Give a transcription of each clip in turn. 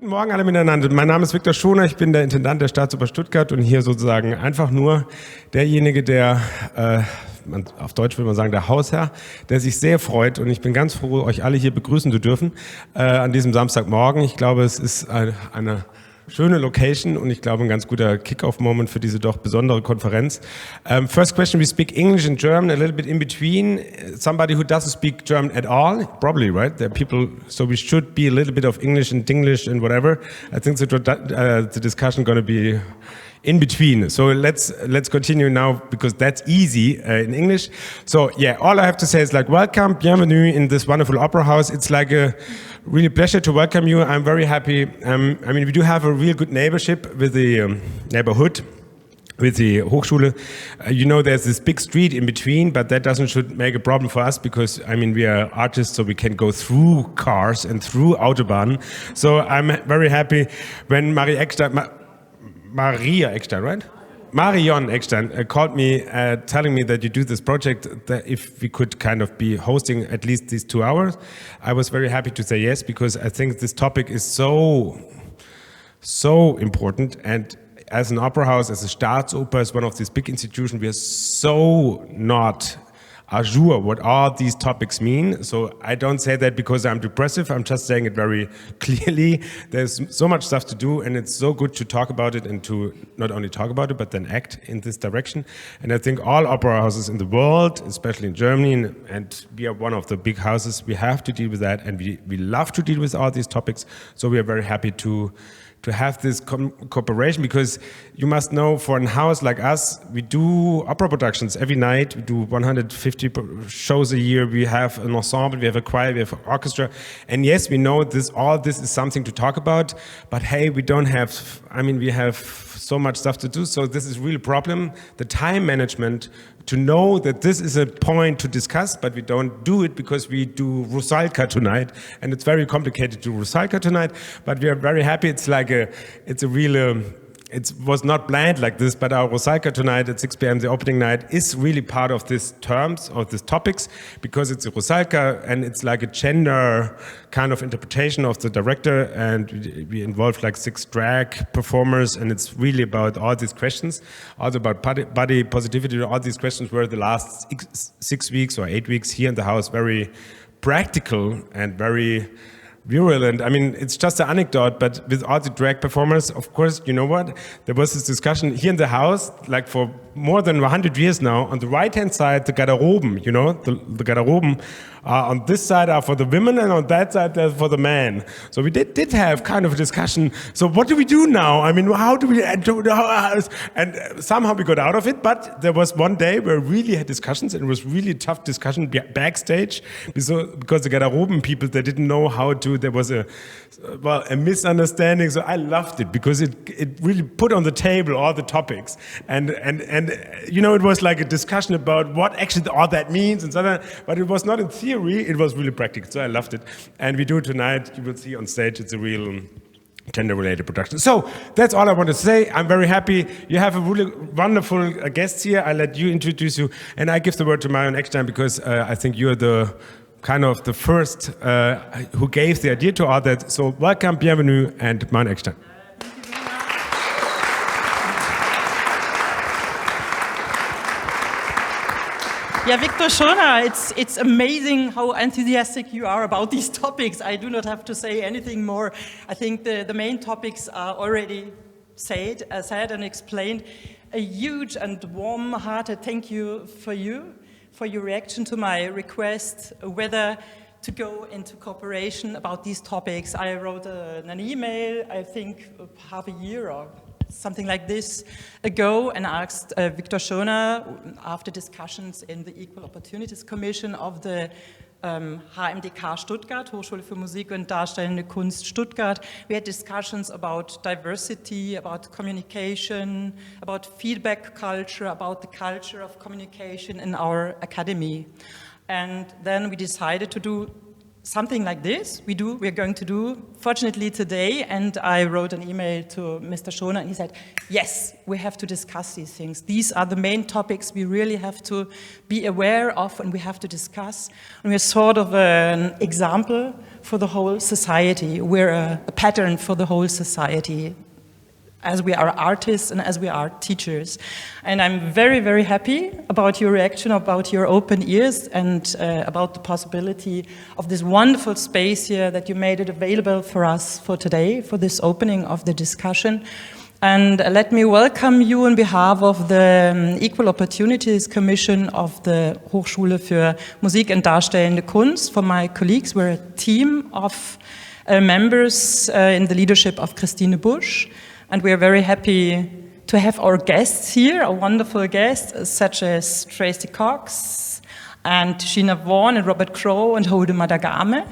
Guten Morgen alle miteinander. Mein Name ist Viktor Schoner, ich bin der Intendant der Staatsoper Stuttgart und hier sozusagen einfach nur derjenige, der, auf Deutsch würde man sagen, der Hausherr, der sich sehr freut und ich bin ganz froh, euch alle hier begrüßen zu dürfen an diesem Samstagmorgen. Ich glaube, es ist eine schöne Location und ich glaube ein ganz guter Kick-Off-Moment für diese doch besondere Konferenz. First question, we speak English and German, a little bit in between. Somebody who doesn't speak German at all, probably, right? There are people, so we should be a little bit of English and Dinglish and whatever. I think the discussion going to be in between. So let's continue now because that's easy in English. So yeah, all I have to say is like welcome, bienvenue in this wonderful opera house. It's like a really pleasure to welcome you. I'm very happy. I mean, we do have a real good neighborship with the neighborhood, with the Hochschule. You know, there's this big street in between, but that should make a problem for us because, I mean, we are artists, so we can go through cars and through Autobahn. So I'm very happy when Maria Eckstein, right? Marion Eckstein called me telling me that you do this project, that if we could kind of be hosting at least these 2 hours. I was very happy to say yes, because I think this topic is so important. And as an opera house, as a Staatsoper, as one of these big institutions, we are so not jour what all these topics mean. So I don't say that because I'm depressive, I'm just saying it very clearly. There's so much stuff to do and it's so good to talk about it and to not only talk about it, but then act in this direction. And I think all opera houses in the world, especially in Germany, and we are one of the big houses, we have to deal with that, and we love to deal with all these topics. So we are very happy to have this cooperation, because you must know, for a house like us, we do opera productions every night. We do 150 shows a year. We have an ensemble, we have a choir, we have an orchestra. And yes, we know all this is something to talk about, but hey, we don't have, I mean, we have so much stuff to do. So this is really a problem. The time management, to know that this is a point to discuss, but we don't do it because we do Rusalka tonight, and it's very complicated to do Rusalka tonight, but we are very happy. It's like it's a real, it was not planned like this, but our Rusalka tonight at 6 p.m., the opening night, is really part of these terms, of these topics, because it's a Rusalka and it's like a gender kind of interpretation of the director, and we involved like 6 drag performers, and it's really about all these questions, also about body positivity. All these questions were the last 6 weeks or 8 weeks here in the house very practical and very virulent. I mean, it's just an anecdote, but with all the drag performers, of course, you know what? There was this discussion here in the house, like for more than 100 years now. On the right-hand side, the Garderoben, you know, the Garderoben on this side are for the women, and on that side they're for the men. So we did have kind of a discussion. So what do we do now? I mean, how do we, and somehow we got out of it, but there was one day where we really had discussions, and it was really tough discussion backstage, because the Garderoben people, they didn't know how to. There was a misunderstanding. So I loved it because it really put on the table all the topics, and you know, it was like a discussion about what actually all that means and so on. But it was not in theory; it was really practical. So I loved it, and we do it tonight. You will see on stage. It's a real gender-related production. So that's all I want to say. I'm very happy. You have a really wonderful guest here. I let you introduce you, and I give the word to Marion Eckstein, because I think you're the kind of the first who gave the idea to all that. So welcome, bienvenue, and Marion Eckstein. Yeah, Viktor Schoner, it's amazing how enthusiastic you are about these topics. I do not have to say anything more. I think the main topics are already said and explained. A huge and warm-hearted thank you for your reaction to my request whether to go into cooperation about these topics. I wrote an email, I think half a year or something like this ago, and asked Viktor Schoner, after discussions in the Equal Opportunities Commission of the HMDK Stuttgart, Hochschule für Musik und Darstellende Kunst Stuttgart. We had discussions about diversity, about communication, about feedback culture, about the culture of communication in our academy. And then we decided to do something like this we're going to do, fortunately today, and I wrote an email to Mr. Schoner and he said, yes, we have to discuss these things. These are the main topics we really have to be aware of and we have to discuss. And we're sort of an example for the whole society. We're a pattern for the whole society, as we are artists and as we are teachers. And I'm very, very happy about your reaction, about your open ears, and about the possibility of this wonderful space here that you made it available for us for today, for this opening of the discussion. And let me welcome you on behalf of the Equal Opportunities Commission of the Hochschule für Musik und Darstellende Kunst. For my colleagues, we're a team of members in the leadership of Christine Busch. And we are very happy to have our guests here, our wonderful guests, such as Tracy Cox and Sheena Vaughan and Robert Crow and Hode Madagame.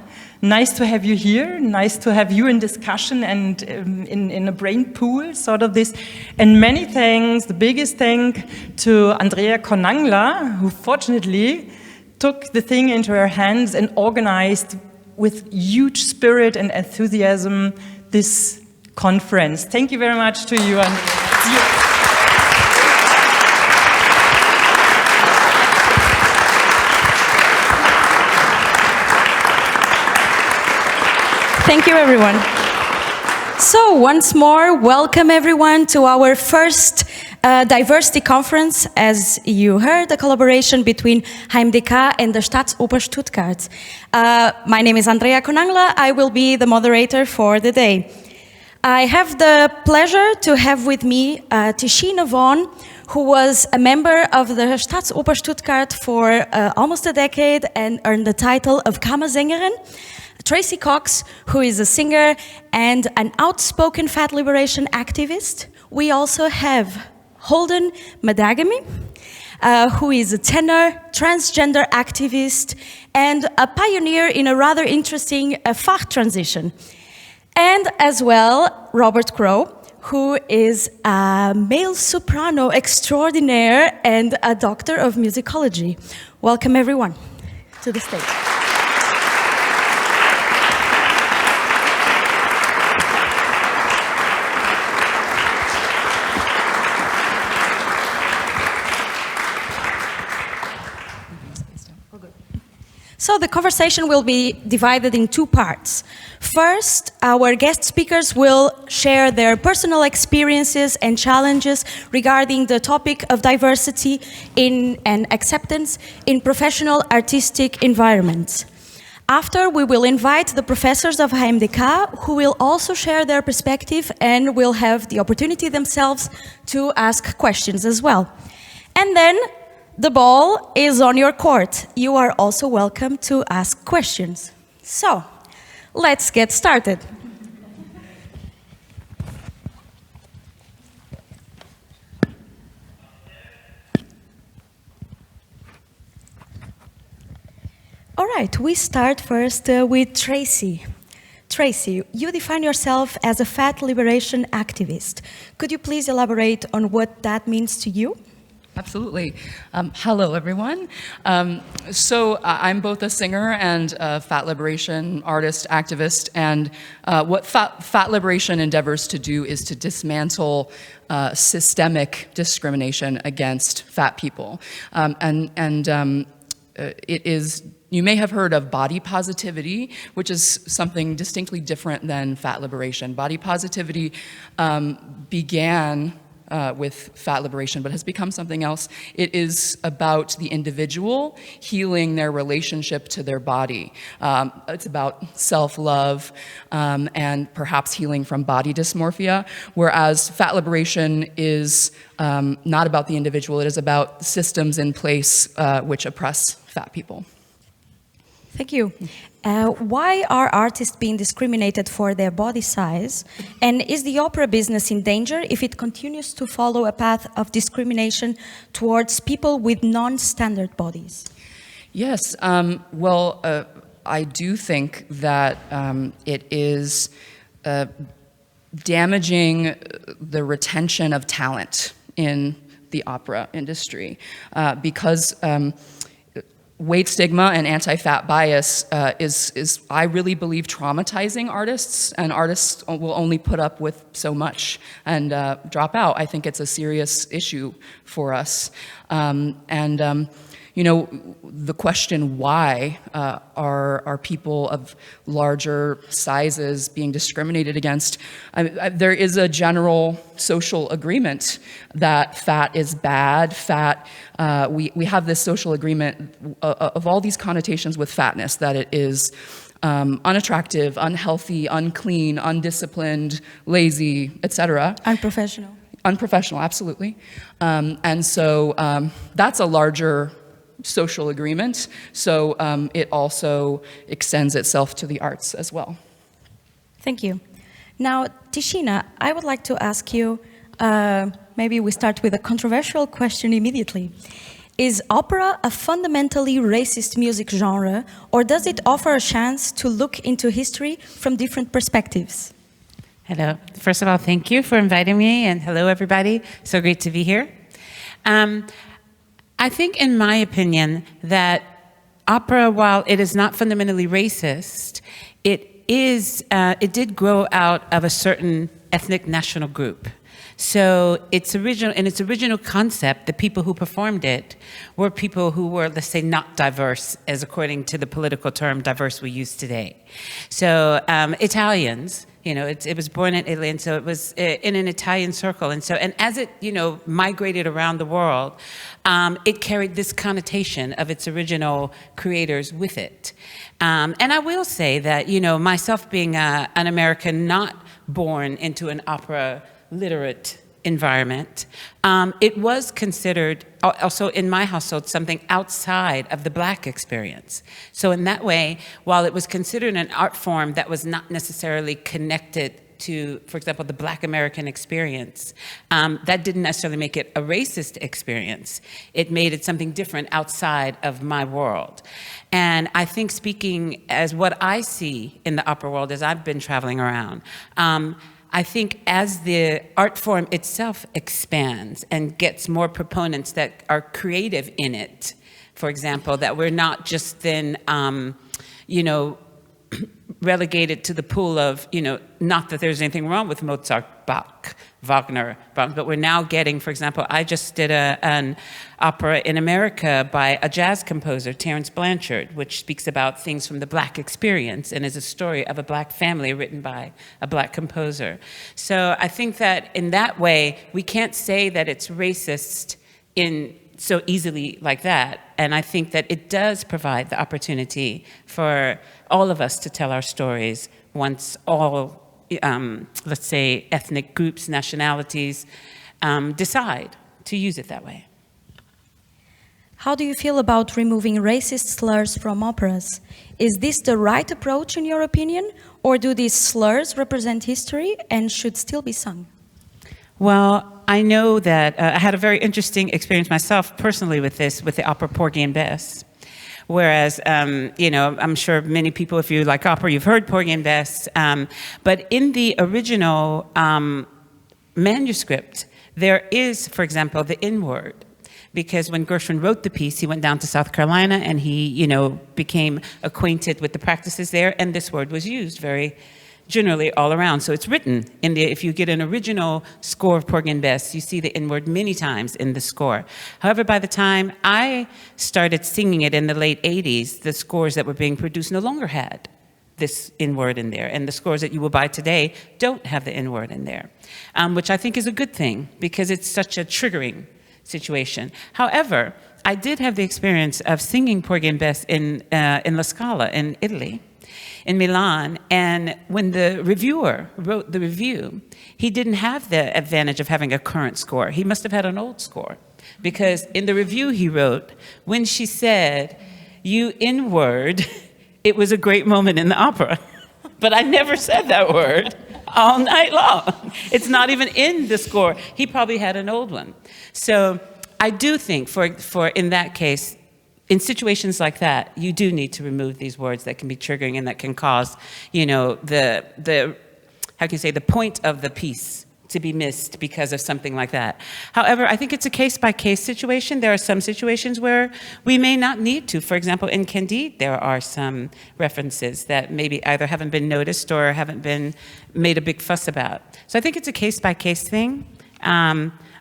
Nice to have you here, nice to have you in discussion and in a brain pool, sort of this. And many thanks, the biggest thank to Andrea Conangla, who fortunately took the thing into her hands and organized with huge spirit and enthusiasm this conference. Thank you very much to you. And thank you, everyone. So once more, welcome everyone to our first diversity conference. As you heard, a collaboration between HMDK and the Staatsoper Stuttgart. My name is Andrea Conangla. I will be the moderator for the day. I have the pleasure to have with me Sheena Vaughan, who was a member of the Staatsoper Stuttgart for almost a decade and earned the title of Kammersängerin. Tracy Cox, who is a singer and an outspoken fat liberation activist. We also have Holden Madagame, who is a tenor, transgender activist, and a pioneer in a rather interesting Fach transition. And as well, Robert Crow, who is a male soprano extraordinaire and a doctor of musicology. Welcome everyone to the stage. So the conversation will be divided in two parts. First, our guest speakers will share their personal experiences and challenges regarding the topic of diversity and acceptance in professional artistic environments. After, we will invite the professors of HMDK, who will also share their perspective and will have the opportunity themselves to ask questions as well. And then, the ball is on your court. You are also welcome to ask questions. So, let's get started. All right, we start first with Tracy. Tracy, you define yourself as a fat liberation activist. Could you please elaborate on what that means to you? Absolutely. Hello, everyone. So I'm both a singer and a fat liberation artist, activist, and what fat liberation endeavors to do is to dismantle systemic discrimination against fat people. It is, you may have heard of body positivity, which is something distinctly different than fat liberation. Body positivity began with fat liberation, but has become something else. It is about the individual healing their relationship to their body. It's about self-love and perhaps healing from body dysmorphia, whereas fat liberation is not about the individual, it is about systems in place which oppress fat people. Thank you. Why are artists being discriminated for their body size? And is the opera business in danger if it continues to follow a path of discrimination towards people with non-standard bodies? Yes, I do think that it is damaging the retention of talent in the opera industry because weight stigma and anti-fat bias is, I really believe, traumatizing artists, and artists will only put up with so much and drop out. I think it's a serious issue for us. You know, the question why are people of larger sizes being discriminated against? There is a general social agreement that fat is bad. Fat, we have this social agreement of all these connotations with fatness, that it is unattractive, unhealthy, unclean, undisciplined, lazy, etc. Unprofessional. Unprofessional, absolutely. And so that's a larger social agreement, so it also extends itself to the arts as well. Thank you. Now, Tishina, I would like to ask you, maybe we start with a controversial question immediately. Is opera a fundamentally racist music genre, or does it offer a chance to look into history from different perspectives? Hello. First of all, thank you for inviting me, and hello, everybody. So great to be here. I think, in my opinion, that opera, while it is not fundamentally racist, it did grow out of a certain ethnic national group. So in its original concept, the people who performed it were people who were, let's say, not diverse, as according to the political term diverse we use today. So Italians, you know, it was born in Italy, and so it was in an Italian circle. And as it, you know, migrated around the world, it carried this connotation of its original creators with it. And I will say that, you know, myself being an American not born into an opera literate environment, it was considered, also in my household, something outside of the Black experience. So in that way, while it was considered an art form that was not necessarily connected to, for example, the Black American experience, that didn't necessarily make it a racist experience. It made it something different outside of my world. And I think, speaking as what I see in the opera world as I've been traveling around, I think as the art form itself expands and gets more proponents that are creative in it, for example, that we're not just then, you know, relegated to the pool of, you know, not that there's anything wrong with Mozart, Bach, Wagner, but we're now getting, for example, I just did an opera in America by a jazz composer, Terence Blanchard, which speaks about things from the Black experience and is a story of a Black family written by a Black composer. So I think that in that way, we can't say that it's racist in so easily like that. And I think that it does provide the opportunity for all of us to tell our stories once all, let's say, ethnic groups, nationalities decide to use it that way. How do you feel about removing racist slurs from operas? Is this the right approach in your opinion, or do these slurs represent history and should still be sung? Well, I know that I had a very interesting experience myself personally with this, with the opera Porgy and Bess. Whereas, you know, I'm sure many people, if you like opera, you've heard Porgy and Bess. But in the original manuscript, there is, for example, the N-word. Because when Gershwin wrote the piece, he went down to South Carolina and he, you know, became acquainted with the practices there, and this word was used very generally all around. So it's written in the, if you get an original score of Porgy and Bess, you see the N-word many times in the score. However, by the time I started singing it in the late 80s, the scores that were being produced no longer had this N-word in there. And the scores that you will buy today don't have the N-word in there, which I think is a good thing because it's such a triggering situation. However, I did have the experience of singing Porgy and Bess in La Scala in Italy, in Milan, and when the reviewer wrote the review, he didn't have the advantage of having a current score. He must have had an old score, because in the review he wrote, when she said, "You N-word," it was a great moment in the opera. But I never said that word all night long. It's not even in the score. He probably had an old one. So I do think for in that case, in situations like that, you do need to remove these words that can be triggering and that can cause, you know, the how can you say, the point of the piece to be missed because of something like that. However, I think it's a case-by-case situation. There are some situations where we may not need to. For example, in Candide, there are some references that maybe either haven't been noticed or haven't been made a big fuss about. So I think it's a case-by-case thing,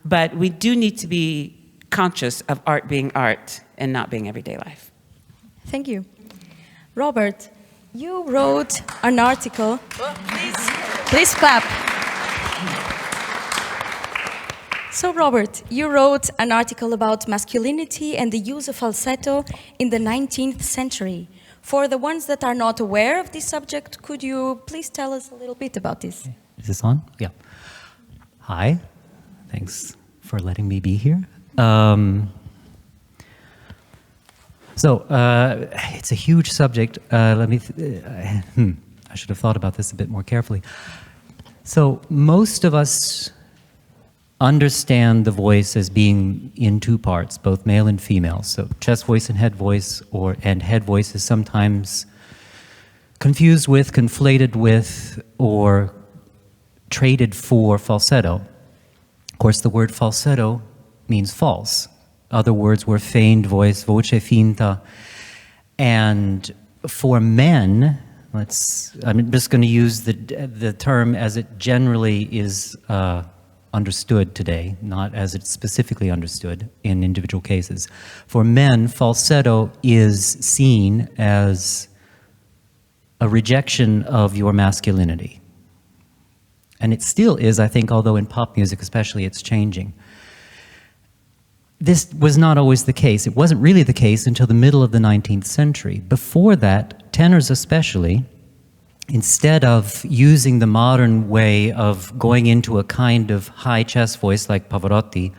but we do need to be conscious of art being art and not being everyday life. Thank you. Robert, you wrote an article. Please clap. So Robert, you wrote an article about masculinity and the use of falsetto in the 19th century. For the ones that are not aware of this subject, could you please tell us a little bit about this? Is this on? Yeah. Hi. Thanks for letting me be here. It's a huge subject. I should have thought about this a bit more carefully. So most of us understand the voice as being in two parts, both male and female. So chest voice and head voice, and head voice is sometimes confused with, conflated with, or traded for falsetto. Of course, the word falsetto means false. Other words were feigned voice, voce finta. And for men, I'm just going to use the term as it generally is understood today, not as it's specifically understood in individual cases. For men, falsetto is seen as a rejection of your masculinity. And it still is, I think, although in pop music especially, it's changing. This was not always the case. It wasn't really the case until the middle of the 19th century. Before that, tenors especially, instead of using the modern way of going into a kind of high chest voice like Pavarotti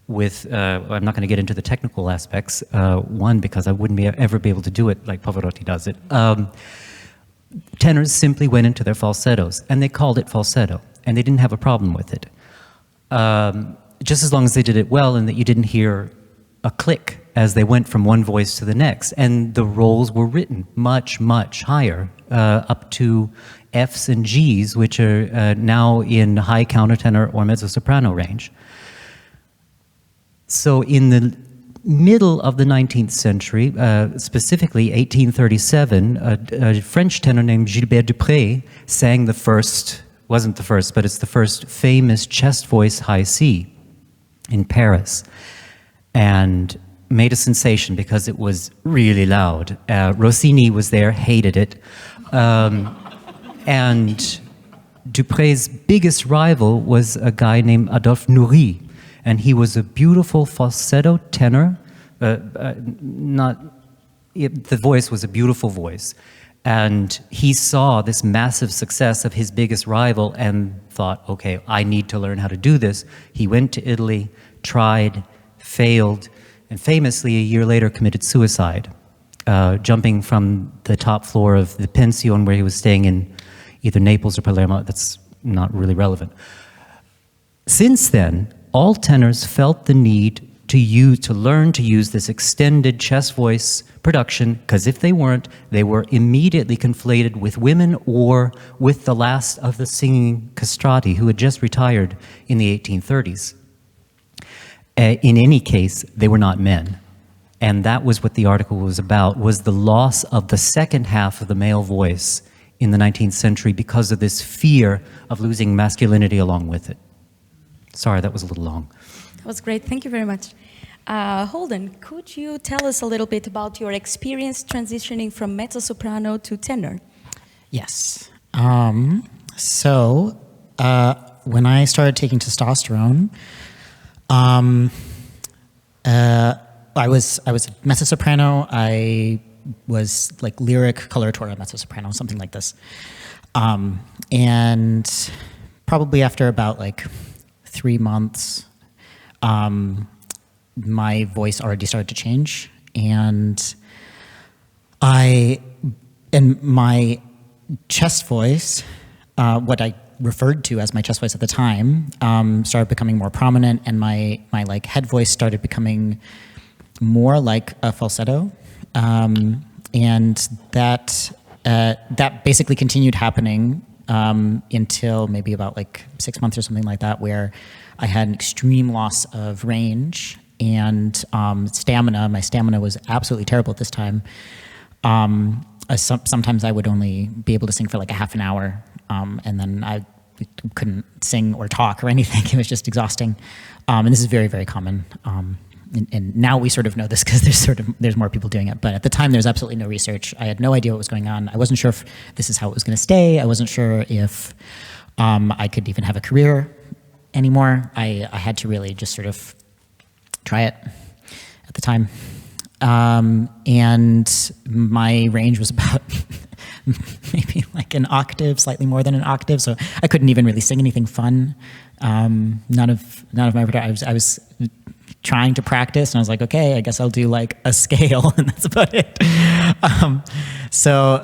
with, I'm not going to get into the technical aspects, one, because I wouldn't ever be able to do it like Pavarotti does it. Tenors simply went into their falsettos, and they called it falsetto, and they didn't have a problem with it. Just as long as they did it well and that you didn't hear a click as they went from one voice to the next. And the roles were written much, much higher, up to Fs and Gs, which are now in high countertenor or mezzo-soprano range. So in the middle of the 19th century, specifically 1837, a French tenor named Gilbert Dupré sang the first, wasn't the first, but it's the first famous chest voice high C in Paris, and made a sensation because it was really loud. Rossini was there, hated it. And Dupré's biggest rival was a guy named Adolphe Nourry, and he was a beautiful falsetto tenor. The voice was a beautiful voice. And he saw this massive success of his biggest rival and thought, okay, I need to learn how to do this. He went to Italy, tried, failed, and famously a year later committed suicide, jumping from the top floor of the pension where he was staying in either Naples or Palermo. That's not really relevant. Since then, all tenors felt the need to learn to use this extended chest voice production, because if they weren't, they were immediately conflated with women or with the last of the singing castrati who had just retired in the 1830s. In any case, they were not men. And that was what the article was about, was the loss of the second half of the male voice in the 19th century because of this fear of losing masculinity along with it. Sorry, that was a little long. That was great. Thank you very much. Holden, could you tell us a little bit about your experience transitioning from mezzo-soprano to tenor? Yes. When I started taking testosterone, I was a mezzo-soprano. I was like lyric coloratura mezzo-soprano, something like this. And probably after about 3 months, my voice already started to change, and my chest voice, what I referred to as my chest voice at the time, started becoming more prominent, and my head voice started becoming more like a falsetto, and that basically continued happening until maybe about like 6 months or something like that, where I had an extreme loss of range and stamina. My stamina was absolutely terrible at this time. Sometimes I would only be able to sing for like a half an hour, and then I couldn't sing or talk or anything. It was just exhausting. And this is very, very common. And now we sort of know this because there's more people doing it. But at the time, there's absolutely no research. I had no idea what was going on. I wasn't sure if this is how it was going to stay. I wasn't sure if I could even have a career anymore. I had to really just sort of try it at the time. And my range was about maybe like an octave, slightly more than an octave. So I couldn't even really sing anything fun. None of my repertoire. I was trying to practice, and I was like, okay, I guess I'll do like a scale, and that's about it.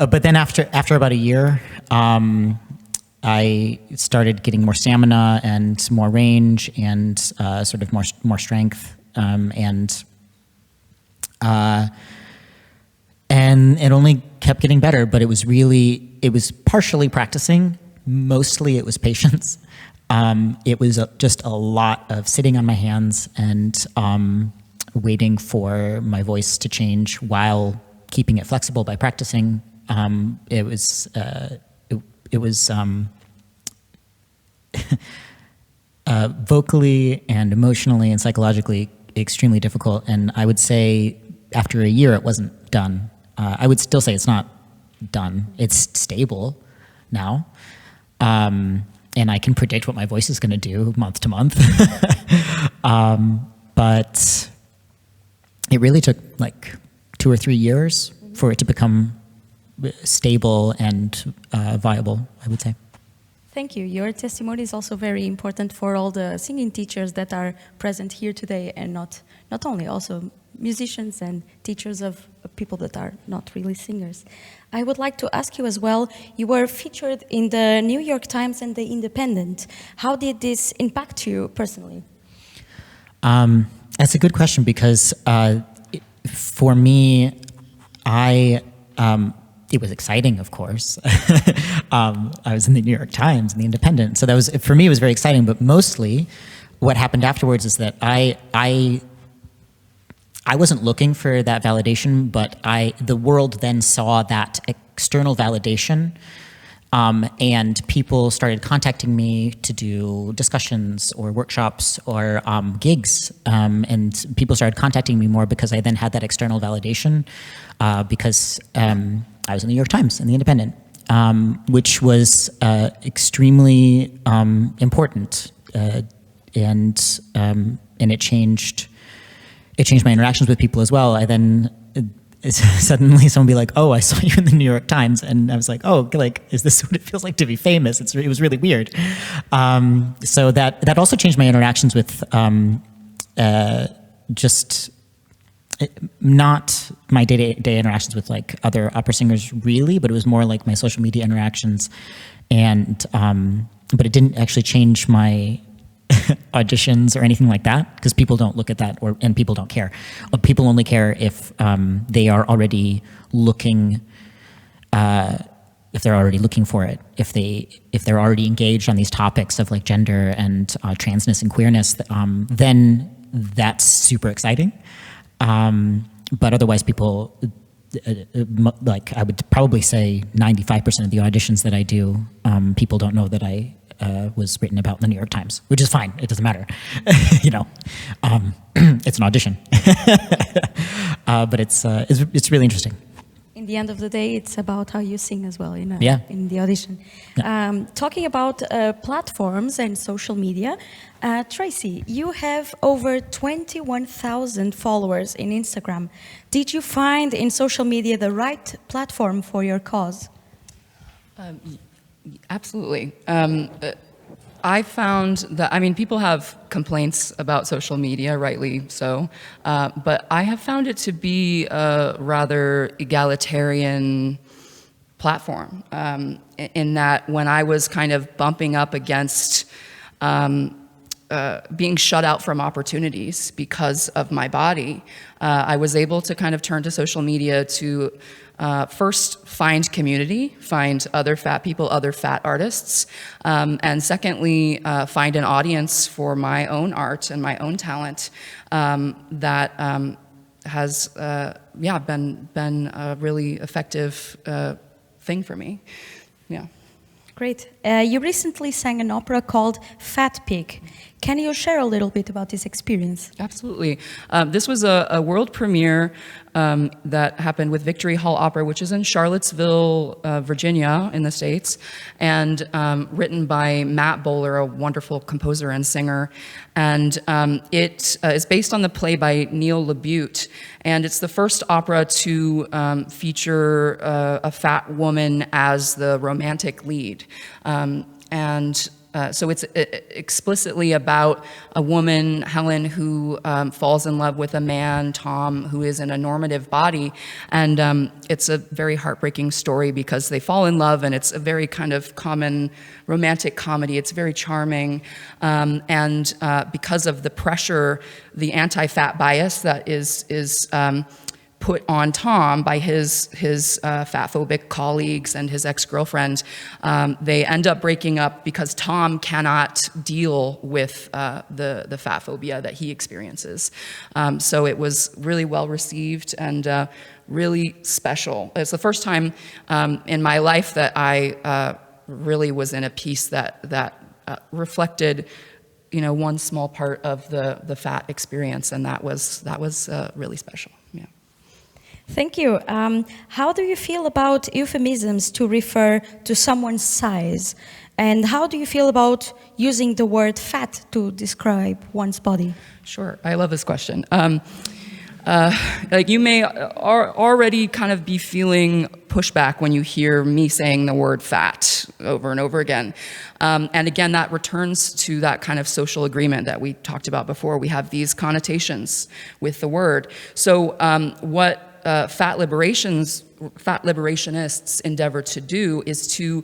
But then after about a year, I started getting more stamina and more range and sort of more strength, and it only kept getting better. But it was partially practicing. Mostly it was patience. It was just a lot of sitting on my hands and waiting for my voice to change while keeping it flexible by practicing. It was vocally and emotionally and psychologically extremely difficult. And I would say after a year, it wasn't done. I would still say it's not done. It's stable now. And I can predict what my voice is going to do month to month. But it really took like 2 or 3 years for it to become stable and viable, I would say. Thank you. Your testimony is also very important for all the singing teachers that are present here today, and not only, also musicians and teachers of people that are not really singers. I would like to ask you as well, you were featured in the New York Times and the Independent. How did this impact you personally? That's a good question, because for me, it was exciting, of course. I was in the New York Times and the Independent, so that was, for me, it was very exciting. But mostly, what happened afterwards is that I wasn't looking for that validation, but the world then saw that external validation, and people started contacting me to do discussions or workshops or gigs, and people started contacting me more because I then had that external validation, because I was in the New York Times and the Independent, which was extremely important, and it changed my interactions with people as well. I then suddenly someone be like, "Oh, I saw you in the New York Times," and I was like, "Oh, like, is this what it feels like to be famous?" It was really weird. So that also changed my interactions with just not my day-to-day interactions with like other opera singers really, but it was more like my social media interactions, and but it didn't actually change my auditions or anything like that, because people don't look at that, and people don't care. People only care if they are already looking, if they're already looking for it, if they're already engaged on these topics of like gender and transness and queerness, then that's super exciting. But otherwise, people, like I would probably say 95% of the auditions that I do, people don't know that I was written about in the New York Times, which is fine. It doesn't matter, you know. It's an audition, but it's really interesting. In the end of the day, it's about how you sing as well, in the audition. Yeah. Talking about platforms and social media, Tracy, you have over 21,000 followers in Instagram. Did you find in social media the right platform for your cause? Absolutely. I found that, I mean, people have complaints about social media, rightly so, but I have found it to be a rather egalitarian platform, in that when I was kind of bumping up against being shut out from opportunities because of my body, I was able to kind of turn to social media to first find community, find other fat people, other fat artists, and secondly, find an audience for my own art and my own talent that has been a really effective thing for me. Yeah. Great. You recently sang an opera called Fat Pig. Can you share a little bit about this experience? Absolutely. This was a world premiere that happened with Victory Hall Opera, which is in Charlottesville, Virginia, in the States, and written by Matt Bowler, a wonderful composer and singer. And it is based on the play by Neil LaBute, and it's the first opera to feature a fat woman as the romantic lead. So it's explicitly about a woman, Helen, who falls in love with a man, Tom, who is in a normative body. And it's a very heartbreaking story because they fall in love, and it's a very kind of common romantic comedy. It's very charming. And because of the pressure, the anti-fat bias that is put on Tom by his fatphobic colleagues and his ex-girlfriend, they end up breaking up because Tom cannot deal with the fat phobia that he experiences. So it was really well received and really special. It's the first time in my life that I really was in a piece that reflected, one small part of the fat experience, and that was really special. Yeah. Thank you. How do you feel about euphemisms to refer to someone's size? And how do you feel about using the word fat to describe one's body? Sure, I love this question. Like you may already kind of be feeling pushback when you hear me saying the word fat over and over again. And again, that returns to that kind of social agreement that we talked about before. We have these connotations with the word. So what fat liberationists endeavor to do is to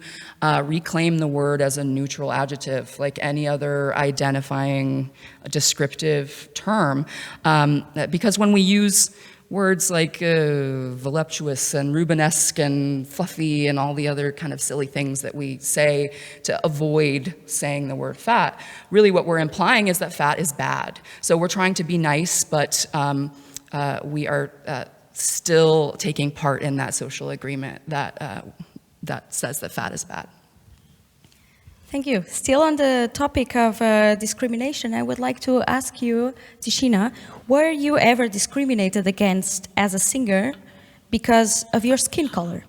reclaim the word as a neutral adjective, like any other identifying descriptive term. Because when we use words like voluptuous and Rubenesque and fluffy and all the other kind of silly things that we say to avoid saying the word fat, really what we're implying is that fat is bad. So we're trying to be nice, but we are still taking part in that social agreement that says that fat is bad. Thank you. Still on the topic of discrimination, I would like to ask you, Tishina, were you ever discriminated against as a singer because of your skin color?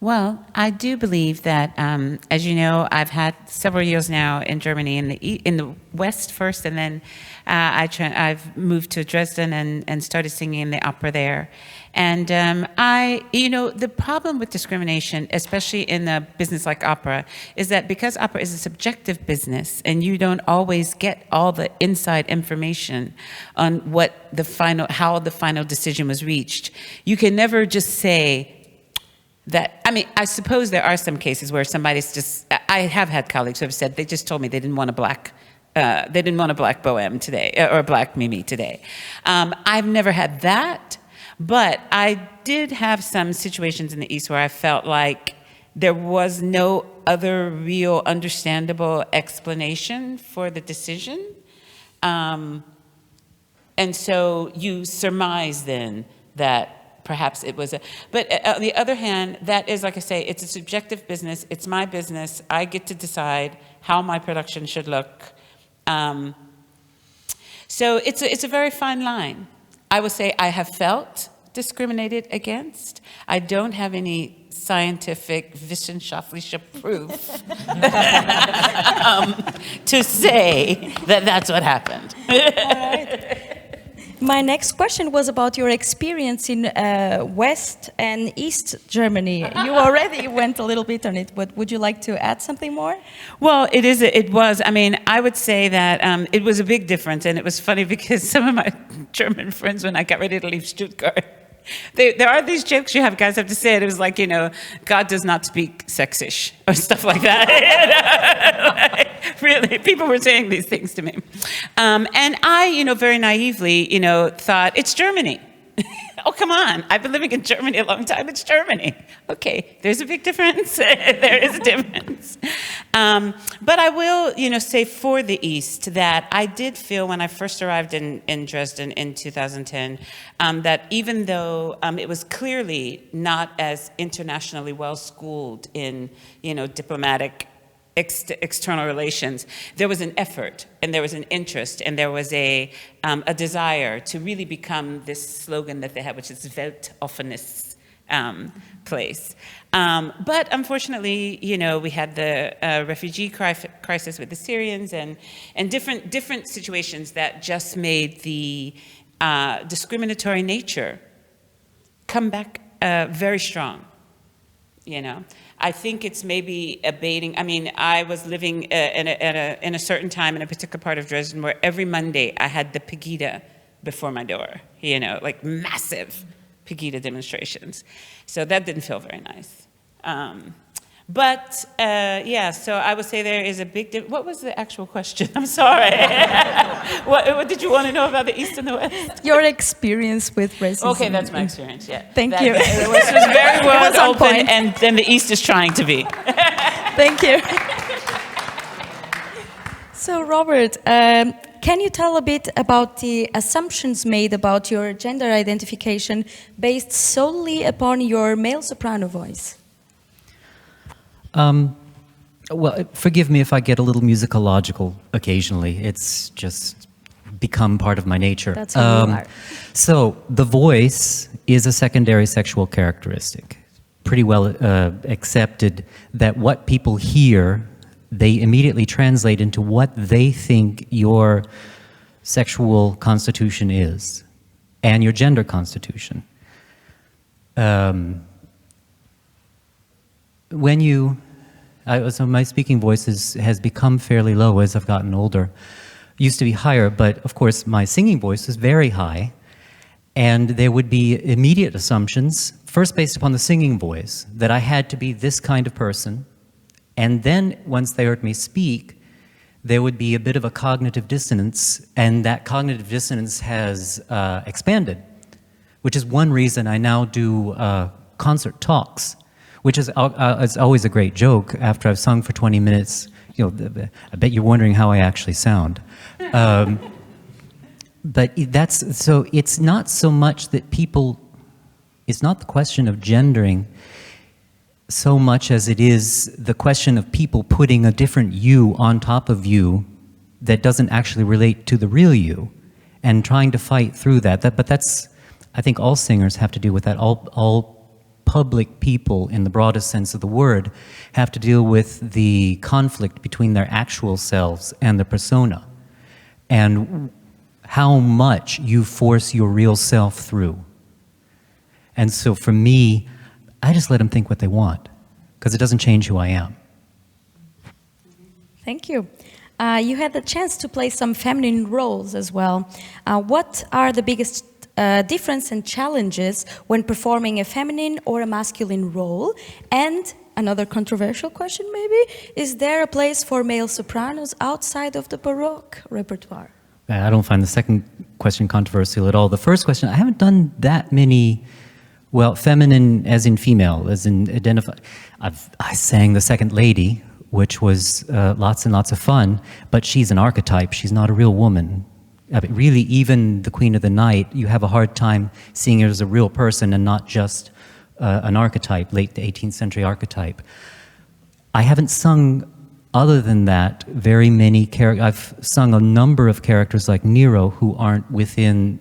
Well, I do believe that, as you know, I've had several years now in Germany, in the West first, and then I've moved to Dresden and started singing in the opera there. And the problem with discrimination, especially in a business like opera, is that because opera is a subjective business and you don't always get all the inside information on how the final decision was reached, you can never just say that. I mean, I suppose there are some cases where somebody's just, I have had colleagues who have said they just told me they didn't want a black Bohème today, or a black Mimi today. I've never had that, but I did have some situations in the East where I felt like there was no other real understandable explanation for the decision. And so you surmise then that perhaps it was but on the other hand, that is, like I say, it's a subjective business. It's my business. I get to decide how my production should look. So it's a very fine line. I would say I have felt discriminated against. I don't have any scientific wissenschaftliche proof to say that that's what happened. All right. My next question was about your experience in West and East Germany. You already went a little bit on it, but would you like to add something more? Well, it was. I mean, I would say that it was a big difference, and it was funny because some of my German friends, when I got ready to leave Stuttgart, there are these jokes you guys have to say it. It was like, God does not speak Sächsisch or stuff like that. People were saying these things to me. And I, very naively, thought, it's Germany. Oh, come on. I've been living in Germany a long time. It's Germany. Okay, there's a big difference. There is a difference. But I will, say for the East that I did feel when I first arrived in Dresden in 2010 that even though it was clearly not as internationally well-schooled in, diplomatic external relations, there was an effort and there was an interest and there was a desire to really become this slogan that they had, which is Weltoffenes place. But unfortunately, we had the refugee crisis with the Syrians and different situations that just made the discriminatory nature come back very strong, I think it's maybe abating. I mean, I was living in a certain time in a particular part of Dresden where every Monday I had the Pegida before my door, like massive Pegida demonstrations. So that didn't feel very nice. So I would say there is a big what was the actual question? I'm sorry. What did you want to know about the East and the West? Your experience with racism. Okay, that's my experience, yeah. Thank you. It was very well open, point. and then the East is trying to be. Thank you. So, Robert, can you tell a bit about the assumptions made about your gender identification based solely upon your male soprano voice? Well, forgive me if I get a little musicological occasionally. It's just become part of my nature. That's who you are. So the voice is a secondary sexual characteristic. Pretty well accepted that what people hear, they immediately translate into what they think your sexual constitution is and your gender constitution. So my speaking voice has become fairly low as I've gotten older. Used to be higher, but of course my singing voice is very high, and there would be immediate assumptions, first based upon the singing voice, that I had to be this kind of person, and then once they heard me speak, there would be a bit of a cognitive dissonance, and that cognitive dissonance has expanded, which is one reason I now do concert talks, which is always a great joke. After I've sung for 20 minutes, I bet you're wondering how I actually sound. But so it's not so much that it's not the question of gendering so much as it is the question of people putting a different you on top of you that doesn't actually relate to the real you, and trying to fight through that. But that's, I think all singers have to deal with that. All public people, in the broadest sense of the word, have to deal with the conflict between their actual selves and the persona, and how much you force your real self through. And so for me, I just let them think what they want, because it doesn't change who I am. Thank you. You had the chance to play some feminine roles as well. What are the biggest difference and challenges when performing a feminine or a masculine role? And another controversial question maybe, is there a place for male sopranos outside of the Baroque repertoire? I don't find the second question controversial at all. The first question, I haven't done that many, well, feminine as in female, as in identify. I sang The Second Lady, which was lots and lots of fun, but she's an archetype, she's not a real woman. I mean, really, even the Queen of the Night, you have a hard time seeing her as a real person and not just an archetype, late 18th century archetype. I haven't sung, other than that, very many characters. I've sung a number of characters like Nero who aren't within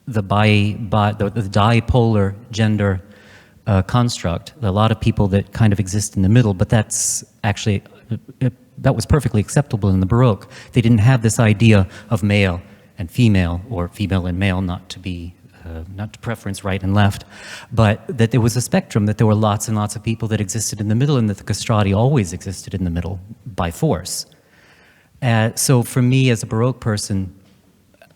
the dipolar gender construct. A lot of people that kind of exist in the middle, but that's actually that was perfectly acceptable in the Baroque. They didn't have this idea of male and female, or female and male, not to preference right and left, but that there was a spectrum, that there were lots and lots of people that existed in the middle, and that the castrati always existed in the middle by force. So for me as a Baroque person,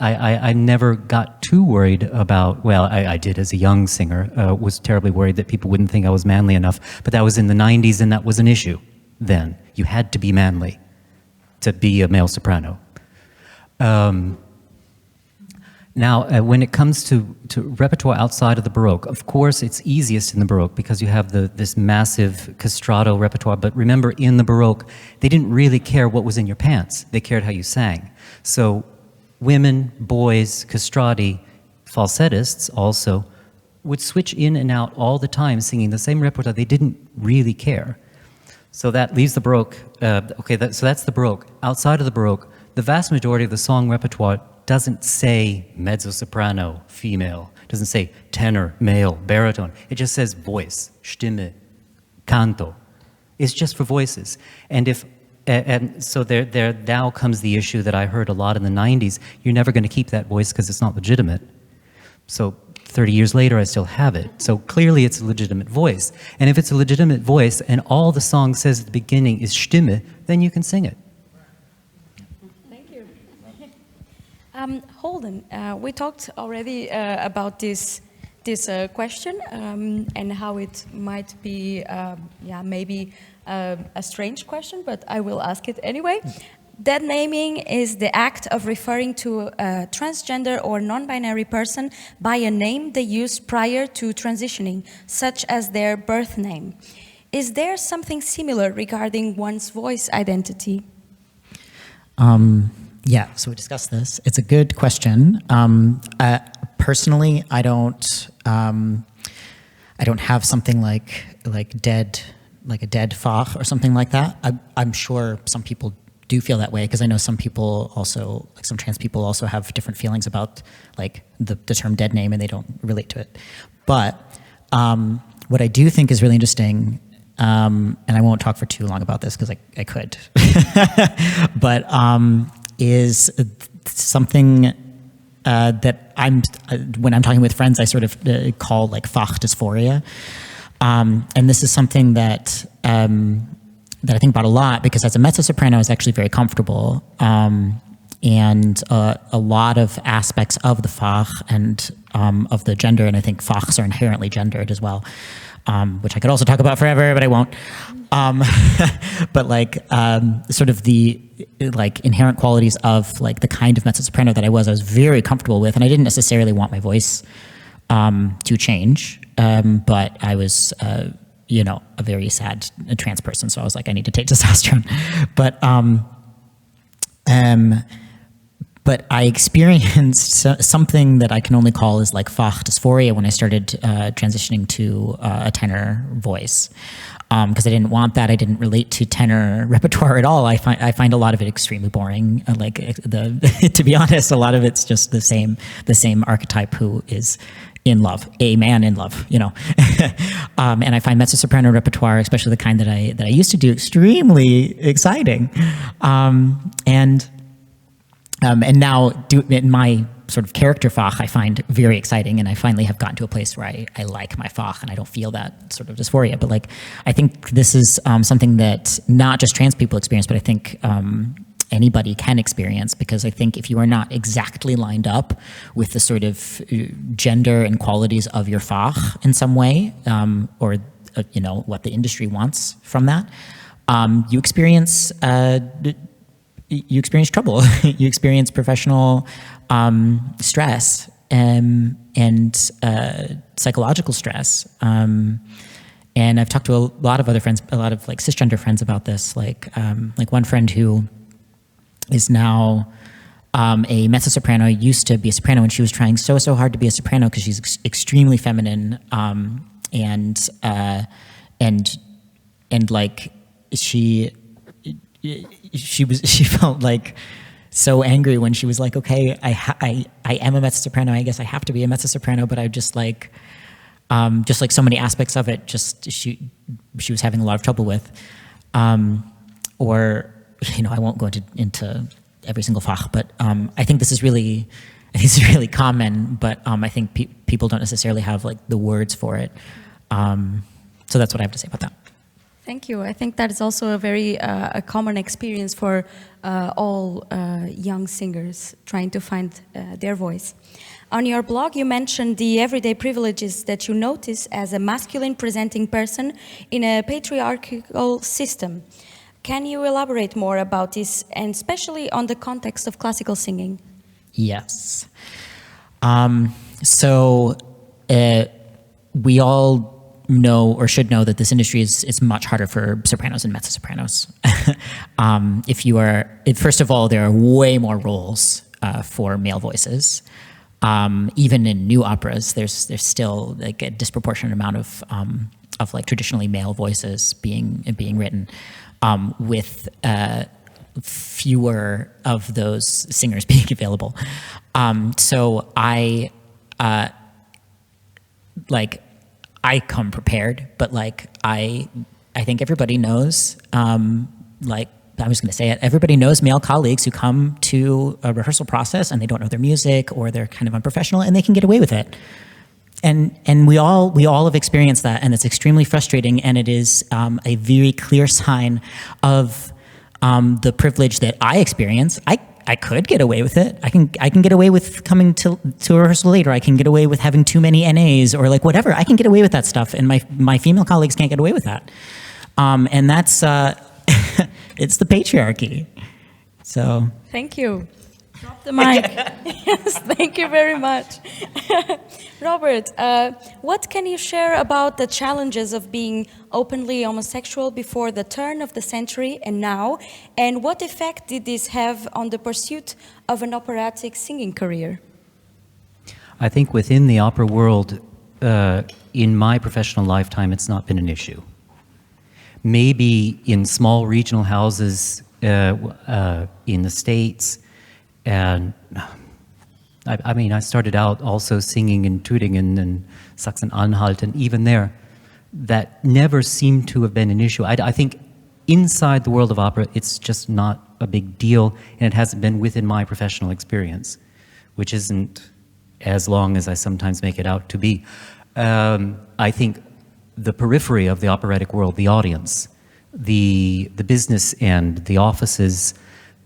I never got too worried about, well, I did as a young singer, was terribly worried that people wouldn't think I was manly enough, but that was in the 90s and that was an issue then. You had to be manly. to be a male soprano. Now, when it comes to repertoire outside of the Baroque, of course, it's easiest in the Baroque because you have this massive castrato repertoire. But remember, in the Baroque, they didn't really care what was in your pants. They cared how you sang. So women, boys, castrati, falsettists also would switch in and out all the time, singing the same repertoire. They didn't really care. So that leaves the Baroque. So that's the Baroque. Outside of the Baroque, the vast majority of the song repertoire doesn't say mezzo-soprano, female. It doesn't say tenor, male, baritone. It just says voice, Stimme, canto. It's just for voices. And so there now comes the issue that I heard a lot in the 90s. You're never going to keep that voice because it's not legitimate. So 30 years later, I still have it. So clearly it's a legitimate voice. And if it's a legitimate voice and all the song says at the beginning is Stimme, then you can sing it. Holden, we talked already about this question and how it might be, maybe a strange question, but I will ask it anyway. Dead naming is the act of referring to a transgender or non-binary person by a name they used prior to transitioning, such as their birth name. Is there something similar regarding one's voice identity? Yeah, so we discussed this. It's a good question. Personally, I don't have something like a dead Fach or something like that. I'm sure some people do feel that way because I know some people also, like some trans people also have different feelings about like the term dead name and they don't relate to it. But what I do think is really interesting, and I won't talk for too long about this because I could, but is something that when I'm talking with friends, I sort of call like Fach dysphoria. And this is something that I think about a lot because as a mezzo-soprano, I was actually very comfortable. And a lot of aspects of the Fach and of the gender, and I think Fachs are inherently gendered as well, which I could also talk about forever, but I won't. But like sort of the like inherent qualities of like the kind of mezzo-soprano that I was very comfortable with, and I didn't necessarily want my voice to change, but I was a very sad trans person, so I was like, I need to take testosterone. But I experienced something that I can only call is like Fach dysphoria when I started transitioning to a tenor voice. Because I didn't want that. I didn't relate to tenor repertoire at all. I find a lot of it extremely boring. To be honest, a lot of it's just the same archetype who is in love, a man in love, And I find mezzo-soprano repertoire, especially the kind that I used to do, extremely exciting. And now in my sort of character Fach, I find very exciting, and I finally have gotten to a place where I like my Fach, and I don't feel that sort of dysphoria. But like, I think this is something that not just trans people experience, but I think anybody can experience, because I think if you are not exactly lined up with the sort of gender and qualities of your Fach in some way, or what the industry wants from that, you experience trouble. You experience professional stress and psychological stress. And I've talked to a lot of other friends, a lot of like cisgender friends about this. Like one friend who is now a mezzo-soprano, used to be a soprano, and she was trying so hard to be a soprano because she's extremely feminine, and like she felt like so angry when she was like, okay, I am a mezzo-soprano, I guess I have to be a mezzo-soprano, but I just like so many aspects of it, she was having a lot of trouble with, or I won't go into every single Fach, but I think this is really common, but I think people don't necessarily have like the words for it, so that's what I have to say about that. Thank you. I think that is also a very a common experience for all young singers trying to find their voice. On your blog, you mentioned the everyday privileges that you notice as a masculine presenting person in a patriarchal system. Can you elaborate more about this, and especially on the context of classical singing? Yes. We all know or should know that this industry is much harder for sopranos and mezzo-sopranos. First of all, there are way more roles for male voices. Even in new operas, there's still like a disproportionate amount of like traditionally male voices being written, with fewer of those singers being available. I come prepared, but I think everybody knows, I'm just going to say it, everybody knows male colleagues who come to a rehearsal process and they don't know their music, or they're kind of unprofessional, and they can get away with it. And we all have experienced that, and it's extremely frustrating, and it is a very clear sign of the privilege that I experience. I could get away with it. I can get away with coming to a rehearsal later. I can get away with having too many NAs or like whatever. I can get away with that stuff, and my female colleagues can't get away with that. And that's it's the patriarchy. So Thank you. Drop the mic. Yes, thank you very much. Robert, what can you share about the challenges of being openly homosexual before the turn of the century and now? And what effect did this have on the pursuit of an operatic singing career? I think within the opera world, in my professional lifetime, it's not been an issue. Maybe in small regional houses in the States, and I started out also singing in Thüringen and Sachsen-Anhalt, and even there, that never seemed to have been an issue. I think inside the world of opera, it's just not a big deal, and it hasn't been within my professional experience, which isn't as long as I sometimes make it out to be. I think the periphery of the operatic world, the audience, the business end, the offices,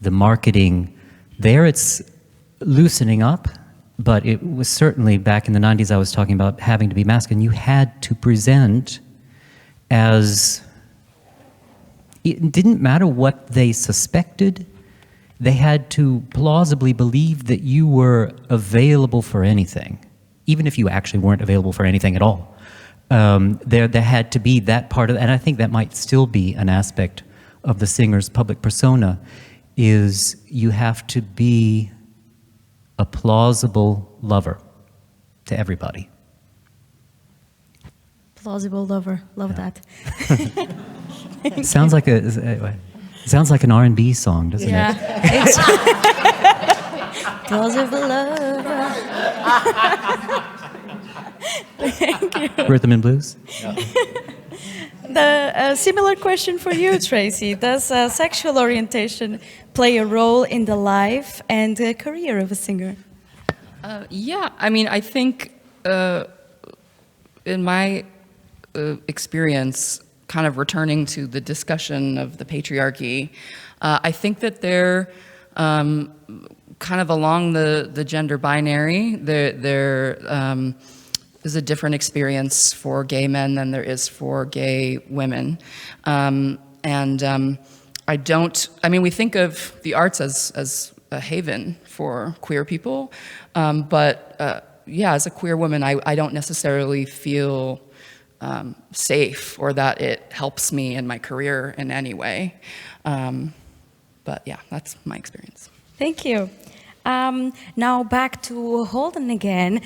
the marketing, there it's loosening up, but it was certainly back in the 90s I was talking about having to be masculine. You had to present as, it didn't matter what they suspected, they had to plausibly believe that you were available for anything, even if you actually weren't available for anything at all. There had to be that part of, and I think that might still be an aspect of the singer's public persona, is you have to be a plausible lover to everybody. Plausible lover, love that. Sounds like an R&B song, doesn't it? It's plausible lover. Thank you. Rhythm and blues? The similar question for you, Tracy. Does sexual orientation play a role in the life and career of a singer? Yeah, I think in my experience, kind of returning to the discussion of the patriarchy, I think that they're kind of along the gender binary. There is a different experience for gay men than there is for gay women. We think of the arts as a haven for queer people, but as a queer woman, I don't necessarily feel safe or that it helps me in my career in any way. But yeah, that's my experience. Thank you. Now back to Holden again.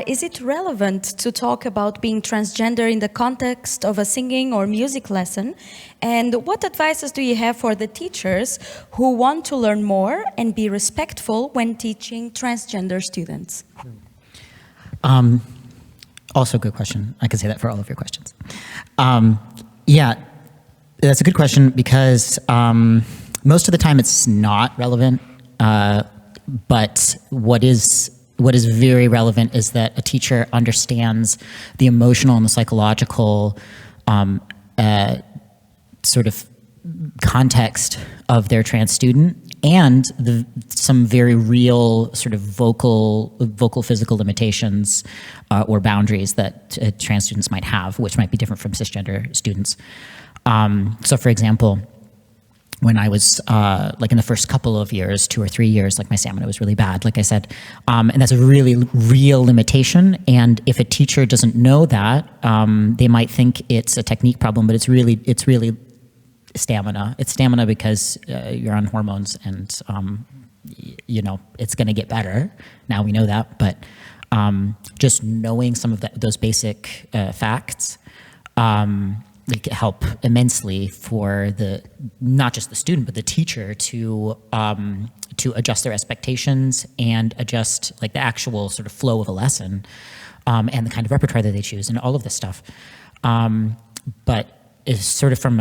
Is it relevant to talk about being transgender in the context of a singing or music lesson? And what advices do you have for the teachers who want to learn more and be respectful when teaching transgender students? Also a good question. I could say that for all of your questions. Yeah, that's a good question because most of the time it's not relevant. But what is very relevant is that a teacher understands the emotional and the psychological sort of context of their trans student and some very real sort of vocal physical limitations or boundaries that trans students might have, which might be different from cisgender students. So for example, when I was like in the first couple of years, 2 or 3 years, like my stamina was really bad, like I said. And that's a really real limitation. And if a teacher doesn't know that, they might think it's a technique problem, but it's really stamina. It's stamina because you're on hormones and, you know, it's going to get better. Now we know that, but just knowing some of those basic facts it can help immensely for not just the student, but the teacher to adjust their expectations and adjust like the actual sort of flow of a lesson and the kind of repertoire that they choose and all of this stuff. But it's sort of from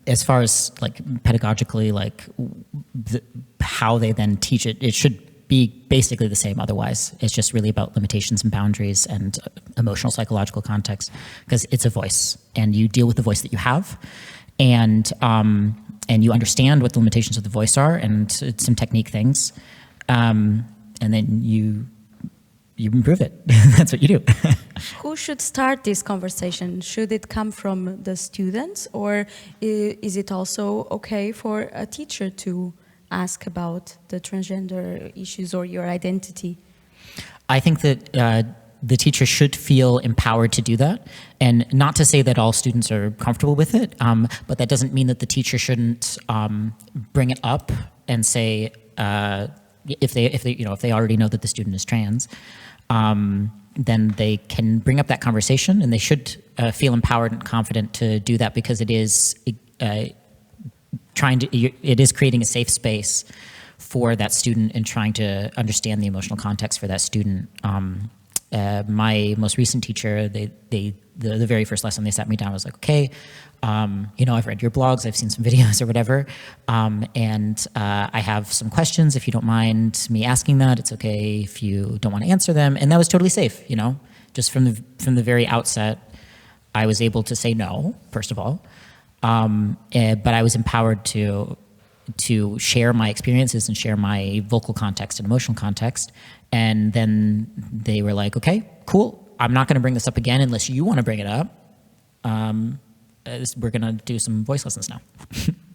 as far as like pedagogically, like how they then teach it, it should be basically the same otherwise. It's just really about limitations and boundaries and emotional, psychological context, because it's a voice and you deal with the voice that you have and you understand what the limitations of the voice are and some technique things. And then you improve it. That's what you do. Who should start this conversation? Should it come from the students, or is it also okay for a teacher to ask about the transgender issues or your identity? I think that the teacher should feel empowered to do that, and not to say that all students are comfortable with it, but that doesn't mean that the teacher shouldn't bring it up and say if they already know that the student is trans, then they can bring up that conversation, and they should feel empowered and confident to do that, because it is it is creating a safe space for that student and trying to understand the emotional context for that student. My most recent teacher, the very first lesson, they sat me down. I was like, okay, you know, I've read your blogs, I've seen some videos or whatever, and I have some questions. If you don't mind me asking that, it's okay if you don't want to answer them. And that was totally safe, you know, just from the very outset. I was able to say no, first of all, but I was empowered to share my experiences and share my vocal context and emotional context. And then they were like, okay, cool. I'm not going to bring this up again unless you want to bring it up. We're going to do some voice lessons now.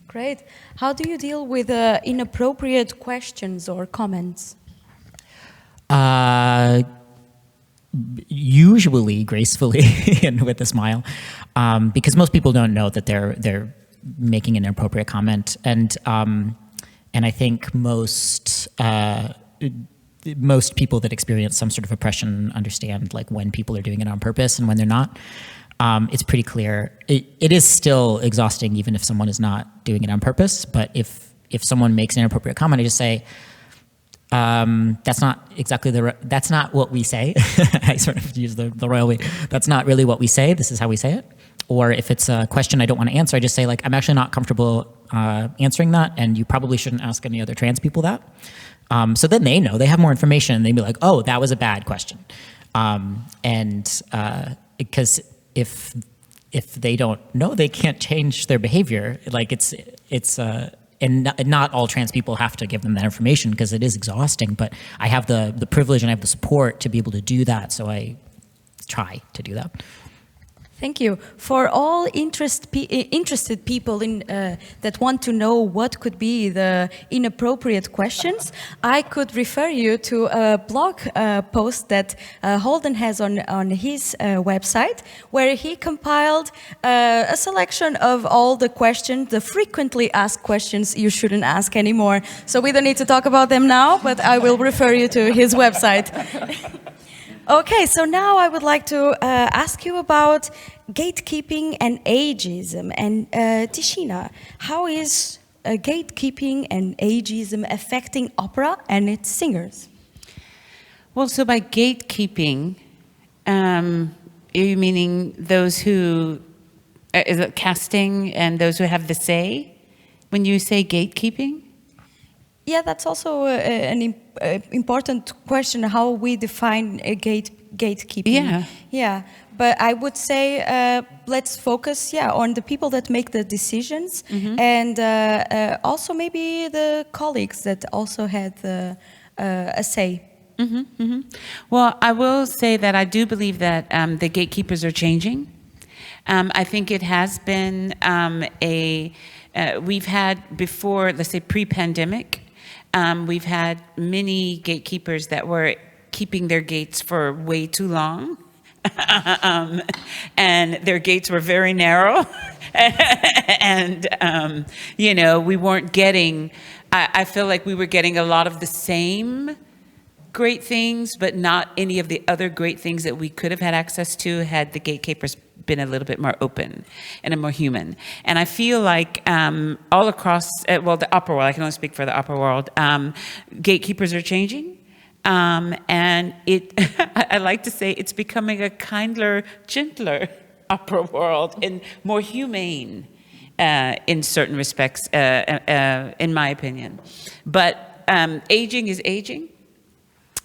Great. How do you deal with inappropriate questions or comments? Usually gracefully and with a smile, because most people don't know that they're making an inappropriate comment, and I think most people that experience some sort of oppression understand like when people are doing it on purpose and when they're not. It's pretty clear. It is still exhausting even if someone is not doing it on purpose, but if someone makes an inappropriate comment, I just say, that's not exactly that's not what we say. I sort of use the royal way. That's not really what we say. This is how we say it. Or if it's a question I don't want to answer, I just say like, I'm actually not comfortable answering that, and you probably shouldn't ask any other trans people that. So then they know, they have more information. They'd be like, oh, that was a bad question. Because if they don't know, they can't change their behavior. Like and not all trans people have to give them that information, because it is exhausting, but I have the privilege and I have the support to be able to do that, so I try to do that. Thank you. For all interested people that want to know what could be the inappropriate questions, I could refer you to a blog post that Holden has on his website, where he compiled a selection of all the questions, the frequently asked questions you shouldn't ask anymore. So we don't need to talk about them now, but I will refer you to his website. Okay, so now I would like to ask you about gatekeeping and ageism. And Tishina, how is gatekeeping and ageism affecting opera and its singers? Well, so by gatekeeping, are you meaning those who, is it casting and those who have the say when you say gatekeeping? Yeah, that's also an important question, how we define gatekeeping. Yeah. Yeah, but I would say let's focus, on the people that make the decisions, and also maybe the colleagues that also had a say. Well, I will say that I do believe that the gatekeepers are changing. I think it has been we've had before, let's say pre-pandemic, we've had many gatekeepers that were keeping their gates for way too long. And their gates were very narrow. And, you know, we weren't getting, I feel like we were getting a lot of the same great things, but not any of the other great things that we could have had access to had the gatekeepers been a little bit more open and more human. And I feel like all across, well, the upper world, I can only speak for the upper world, gatekeepers are changing. And it, I like to say it's becoming a kinder, gentler upper world and more humane in certain respects, in my opinion. But aging is aging.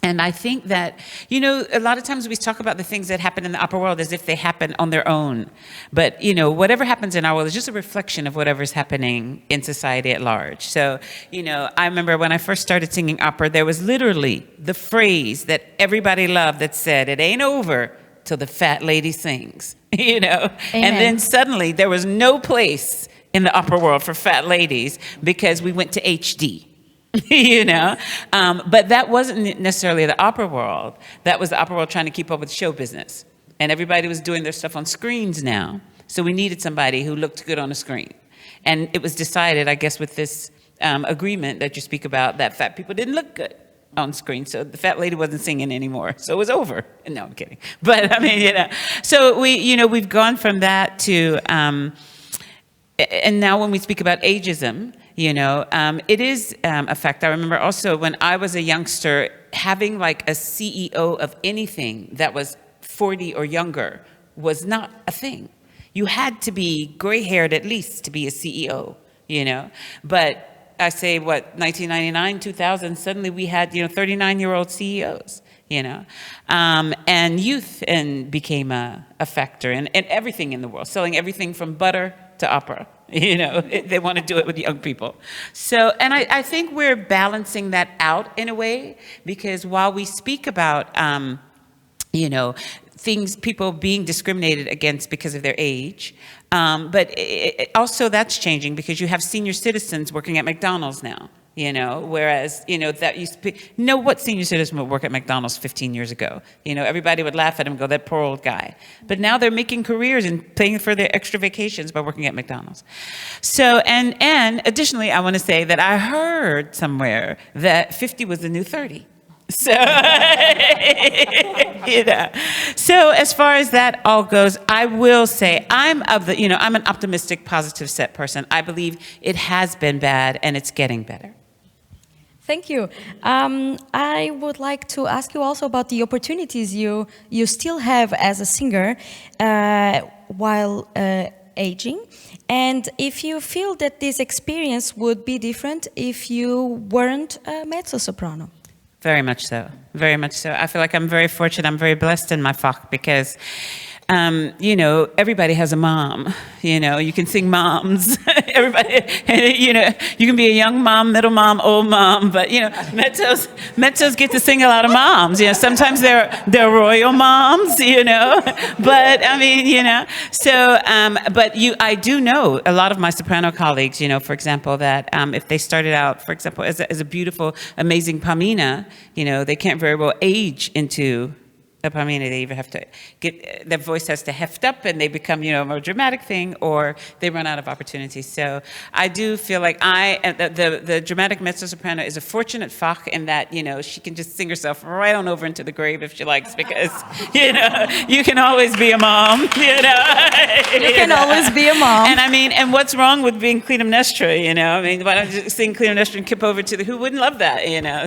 And I think that, you know, a lot of times we talk about the things that happen in the upper world as if they happen on their own. But, you know, whatever happens in our world is just a reflection of whatever's happening in society at large. So, you know, I remember when I first started singing opera, there was literally the phrase that everybody loved that said, "It ain't over till the fat lady sings," you know? Amen. And then suddenly there was no place in the upper world for fat ladies because we went to HD. You know, but that wasn't necessarily the opera world. That was the opera world trying to keep up with show business. And everybody was doing their stuff on screens now. So we needed somebody who looked good on a screen. And it was decided, I guess, with this agreement that you speak about, that fat people didn't look good on screen. So the fat lady wasn't singing anymore. So it was over. No, I'm kidding. But I mean, you know, so we've gone from that to, and now when we speak about ageism, you know, it is a fact. I remember also when I was a youngster, having like a CEO of anything that was 40 or younger was not a thing. You had to be gray-haired at least to be a CEO, you know. But I say, 1999, 2000, suddenly we had, 39-year-old CEOs, you know. And youth became a factor in everything in the world, selling everything from butter to opera. You know, they want to do it with young people. So, and I think we're balancing that out in a way, because while we speak about, people being discriminated against because of their age, but also that's changing because you have senior citizens working at McDonald's now. You know, whereas, that used to be, what senior citizen would work at McDonald's 15 years ago? You know, everybody would laugh at him and go, that poor old guy. But now they're making careers and paying for their extra vacations by working at McDonald's. So, and additionally, I want to say that I heard somewhere that 50 was the new 30. So, so as far as that all goes, I will say I'm an optimistic, positive set person. I believe it has been bad and it's getting better. Thank you. I would like to ask you also about the opportunities you still have as a singer while aging, and if you feel that this experience would be different if you weren't a mezzo-soprano. Very much so. Very much so. I feel like I'm very fortunate. I'm very blessed in my Fach because, everybody has a mom. You can sing moms. Everybody, you can be a young mom, middle mom, old mom. But mezzos get to sing a lot of moms. Sometimes they're royal moms. But I mean, So, I do know a lot of my soprano colleagues. For example, that if they started out, for example, as a beautiful, amazing Pamina, they can't very well age into a Pamina. They either have to their voice has to heft up and they become, a more dramatic thing, or they run out of opportunities. So I do feel like the dramatic mezzo-soprano is a fortunate Fach in that, she can just sing herself right on over into the grave if she likes, because, you can always be a mom, You can always be a mom. And I mean, and what's wrong with being Clytemnestra, I mean, why don't you sing Clytemnestra and kip over to who wouldn't love that,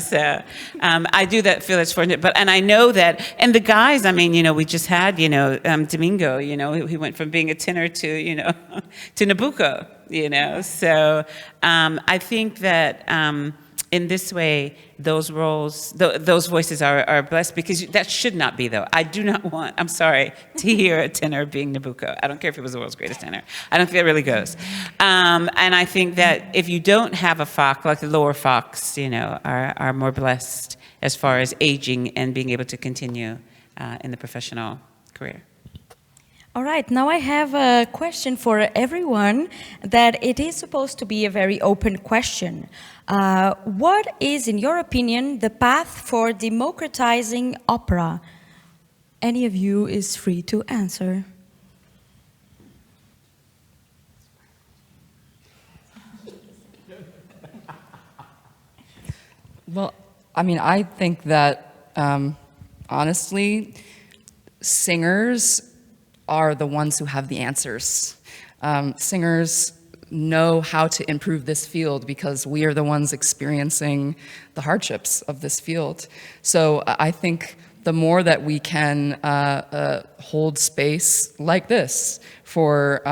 So I do feel that's fortunate. And I know that, and the guys, I mean, we just had, Domingo, he went from being a tenor to, to Nabucco, So I think that in this way, those roles, those voices are blessed, because that should not be, though. I do not want, I'm sorry, to hear a tenor being Nabucco. I don't care if he was the world's greatest tenor. I don't think that really goes. And I think that if you don't have a Fach, like the lower Fachs, are more blessed as far as aging and being able to continue in the professional career. All right, now I have a question for everyone that it is supposed to be a very open question. What is, in your opinion, the path for democratizing opera? Any of you is free to answer. Well, I mean, I think that, honestly, singers are the ones who have the answers. Singers know how to improve this field because we are the ones experiencing the hardships of this field. So I think the more that we can hold space like this for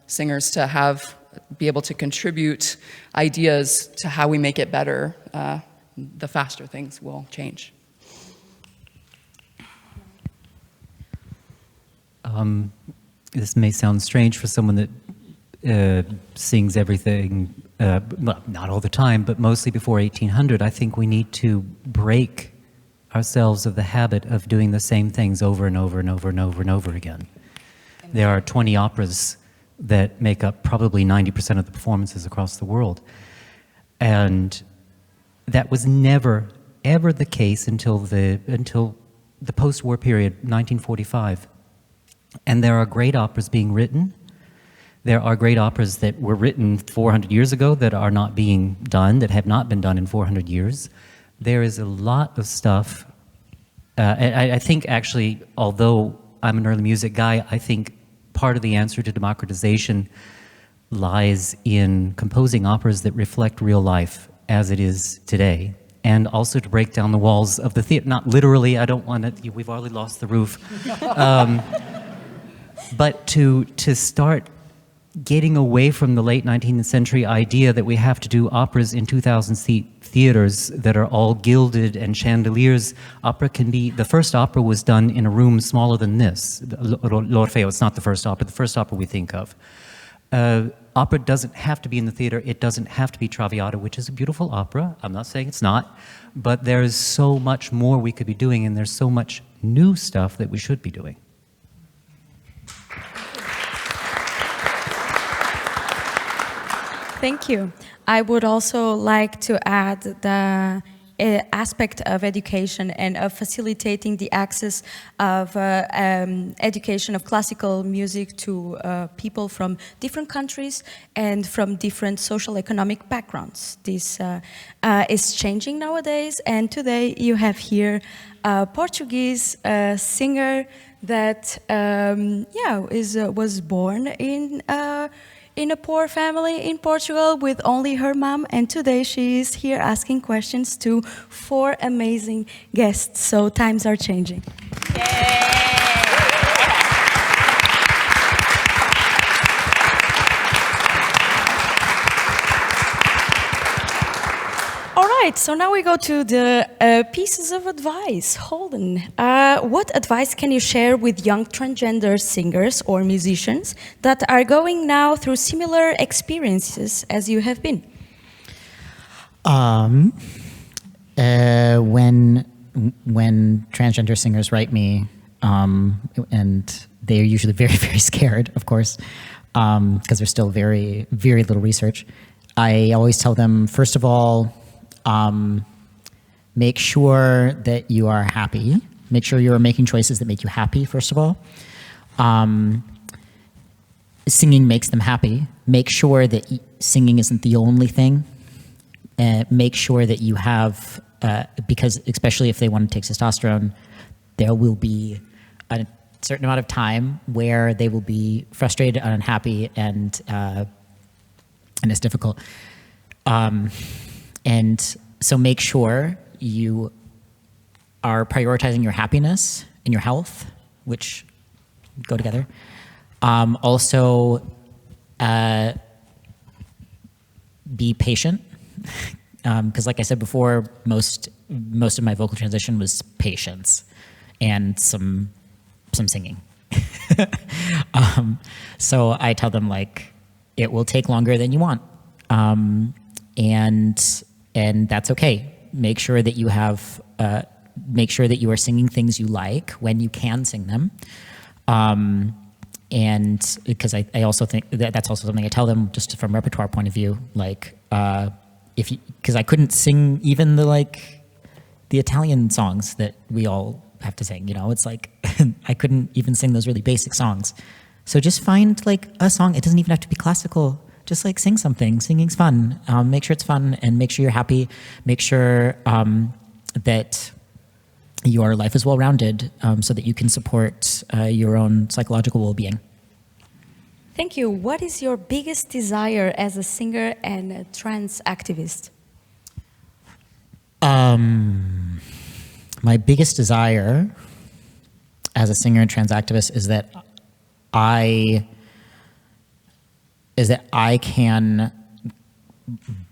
singers to be able to contribute ideas to how we make it better, the faster things will change. This may sound strange for someone that sings everything, well, not all the time, but mostly before 1800. I think we need to break ourselves of the habit of doing the same things over and over and over and over and over again. There are 20 operas that make up probably 90% of the performances across the world. And that was never, ever the case until the post-war period, 1945. And there are great operas being written. There are great operas that were written 400 years ago that are not being done, that have not been done in 400 years. There is a lot of stuff. I think actually, although I'm an early music guy, I think part of the answer to democratization lies in composing operas that reflect real life as it is today, and also to break down the walls of the theater. Not literally, I don't want to, we've already lost the roof. But to start getting away from the late 19th century idea that we have to do operas in 2,000-seat theaters that are all gilded and chandeliers. Opera can be, the first opera was done in a room smaller than this. L'Orfeo, it's not the first opera we think of. Opera doesn't have to be in the theater. It doesn't have to be Traviata, which is a beautiful opera. I'm not saying it's not, but there's so much more we could be doing, and there's so much new stuff that we should be doing. Thank you. I would also like to add the aspect of education and of facilitating the access of education of classical music to people from different countries and from different social economic backgrounds. This is changing nowadays, and today you have here a Portuguese singer that was born in a poor family in Portugal with only her mom, and today she is here asking questions to 4 amazing guests. So times are changing. All right, so now we go to the pieces of advice. Holden, what advice can you share with young transgender singers or musicians that are going now through similar experiences as you have been? When transgender singers write me, and they're usually very, very scared, of course, because there's still very, very little research, I always tell them, first of all, make sure that you are happy. Make sure you are making choices that make you happy, first of all. Singing makes them happy. Make sure that singing isn't the only thing. Make sure that you have, because especially if they want to take testosterone, there will be a certain amount of time where they will be frustrated and unhappy, and it's difficult. And so make sure you are prioritizing your happiness and your health, which go together. Also, be patient, because like I said before, most of my vocal transition was patience and some singing. So I tell them, like, it will take longer than you want. And that's okay. Make sure that you have, make sure that you are singing things you like when you can sing them. and because I also think that's also something I tell them just from repertoire point of view, like because I couldn't sing even the Italian songs that we all have to sing, it's like I couldn't even sing those really basic songs. So just find a song. It doesn't even have to be classical. Just sing something. Singing's fun. Make sure it's fun and make sure you're happy. Make sure that your life is well-rounded so that you can support your own psychological well-being. Thank you. What is your biggest desire as a singer and a trans activist? My biggest desire as a singer and trans activist is that I can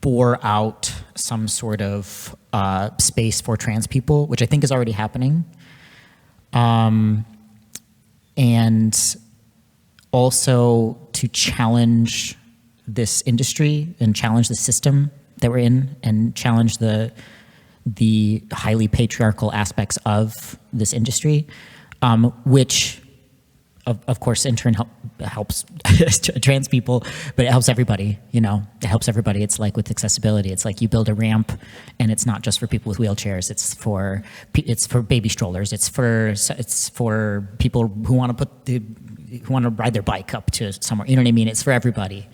bore out some sort of space for trans people, which I think is already happening. And also to challenge this industry and challenge the system that we're in and challenge the highly patriarchal aspects of this industry, which of course in turn helps trans people, but it helps everybody, it helps everybody. It's like with accessibility, it's like you build a ramp and it's not just for people with wheelchairs, it's for baby strollers, it's for people who want to ride their bike up to somewhere, you know what I mean? It's for everybody.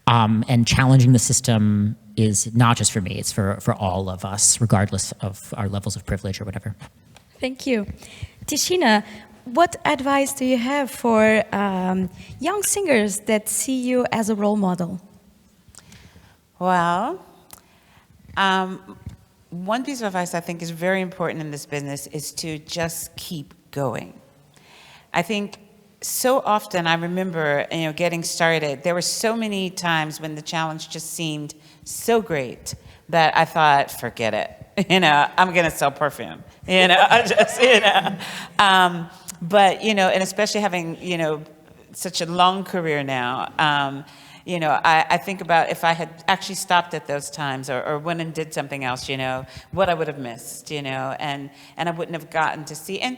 And challenging the system is not just for me, it's for all of us, regardless of our levels of privilege or whatever. Thank you. Tishina, what advice do you have for young singers that see you as a role model? Well, one piece of advice I think is very important in this business is to just keep going. I think so often I remember, getting started, there were so many times when the challenge just seemed so great that I thought, forget it. I'm going to sell perfume. But, and especially having, such a long career now, I think about if I had actually stopped at those times or went and did something else, what I would have missed, and I wouldn't have gotten to see. And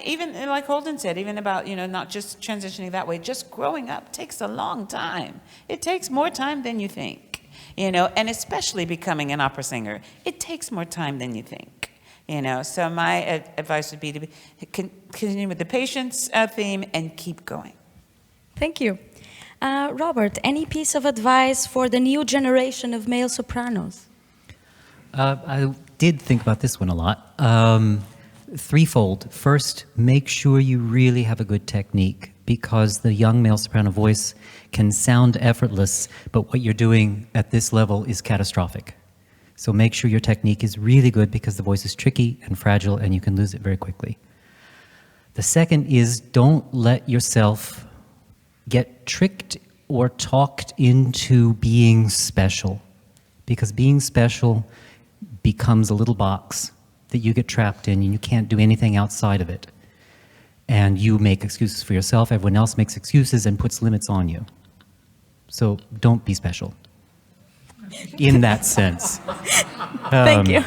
even like Holden said, even about, not just transitioning that way, just growing up takes a long time. It takes more time than you think, and especially becoming an opera singer, it takes more time than you think. So my advice would be to continue with the patience theme and keep going. Thank you. Robert, any piece of advice for the new generation of male sopranos? I did think about this one a lot. Threefold. First, make sure you really have a good technique, because the young male soprano voice can sound effortless, but what you're doing at this level is catastrophic. So make sure your technique is really good, because the voice is tricky and fragile and you can lose it very quickly. The second is, don't let yourself get tricked or talked into being special, because being special becomes a little box that you get trapped in and you can't do anything outside of it. And you make excuses for yourself, everyone else makes excuses and puts limits on you. So don't be special in that sense. Thank you.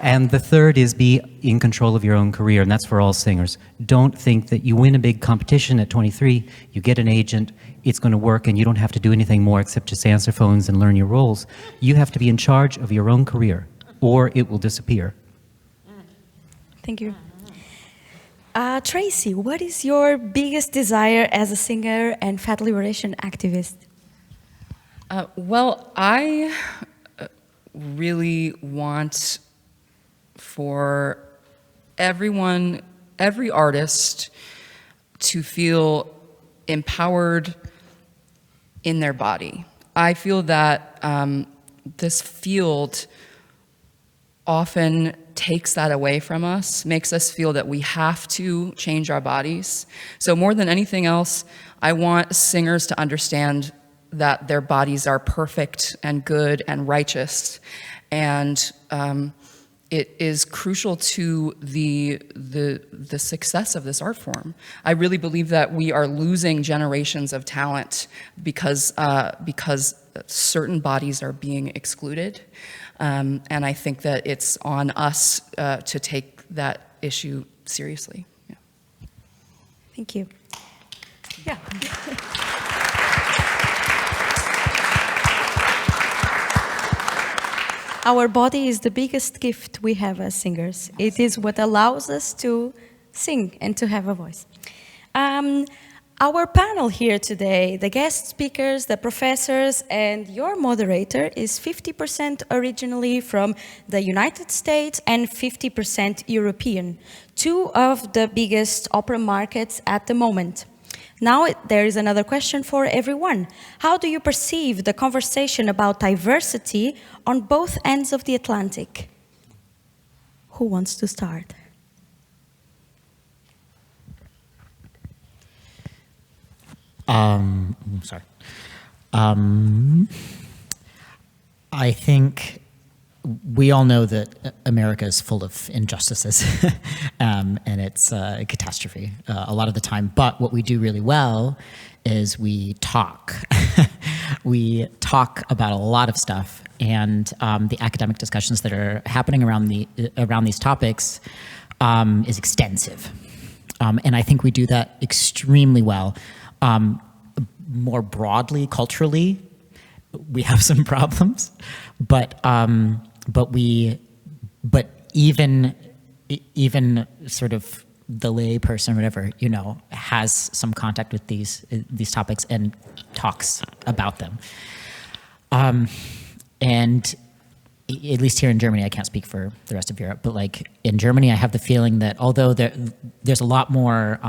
And the third is be in control of your own career, and that's for all singers. Don't think that you win a big competition at 23, you get an agent, it's going to work, and you don't have to do anything more except just answer phones and learn your roles. You have to be in charge of your own career, or it will disappear. Thank you. Tracy, what is your biggest desire as a singer and fat liberation activist? Well, I really want for everyone, every artist, to feel empowered in their body. I feel that this field often takes that away from us, makes us feel that we have to change our bodies. So more than anything else, I want singers to understand that their bodies are perfect and good and righteous, and it is crucial to the success of this art form. I really believe that we are losing generations of talent because certain bodies are being excluded, and I think that it's on us to take that issue seriously. Yeah. Thank you. Yeah. Our body is the biggest gift we have as singers. It is what allows us to sing and to have a voice. Our panel here today, the guest speakers, the professors, and your moderator is 50% originally from the United States and 50% European, two of the biggest opera markets at the moment. Now there is another question for everyone. How do you perceive the conversation about diversity on both ends of the Atlantic? Who wants to start? Sorry. I think we all know that America is full of injustices, and it's a catastrophe a lot of the time. But what we do really well is we talk. We talk about a lot of stuff, and the academic discussions that are happening around these topics is extensive, and I think we do that extremely well. More broadly, culturally, we have some problems, but even sort of the lay person, whatever, has some contact with these topics and talks about them. And at least here in Germany, I can't speak for the rest of Europe, but like in Germany, I have the feeling that although there's a lot more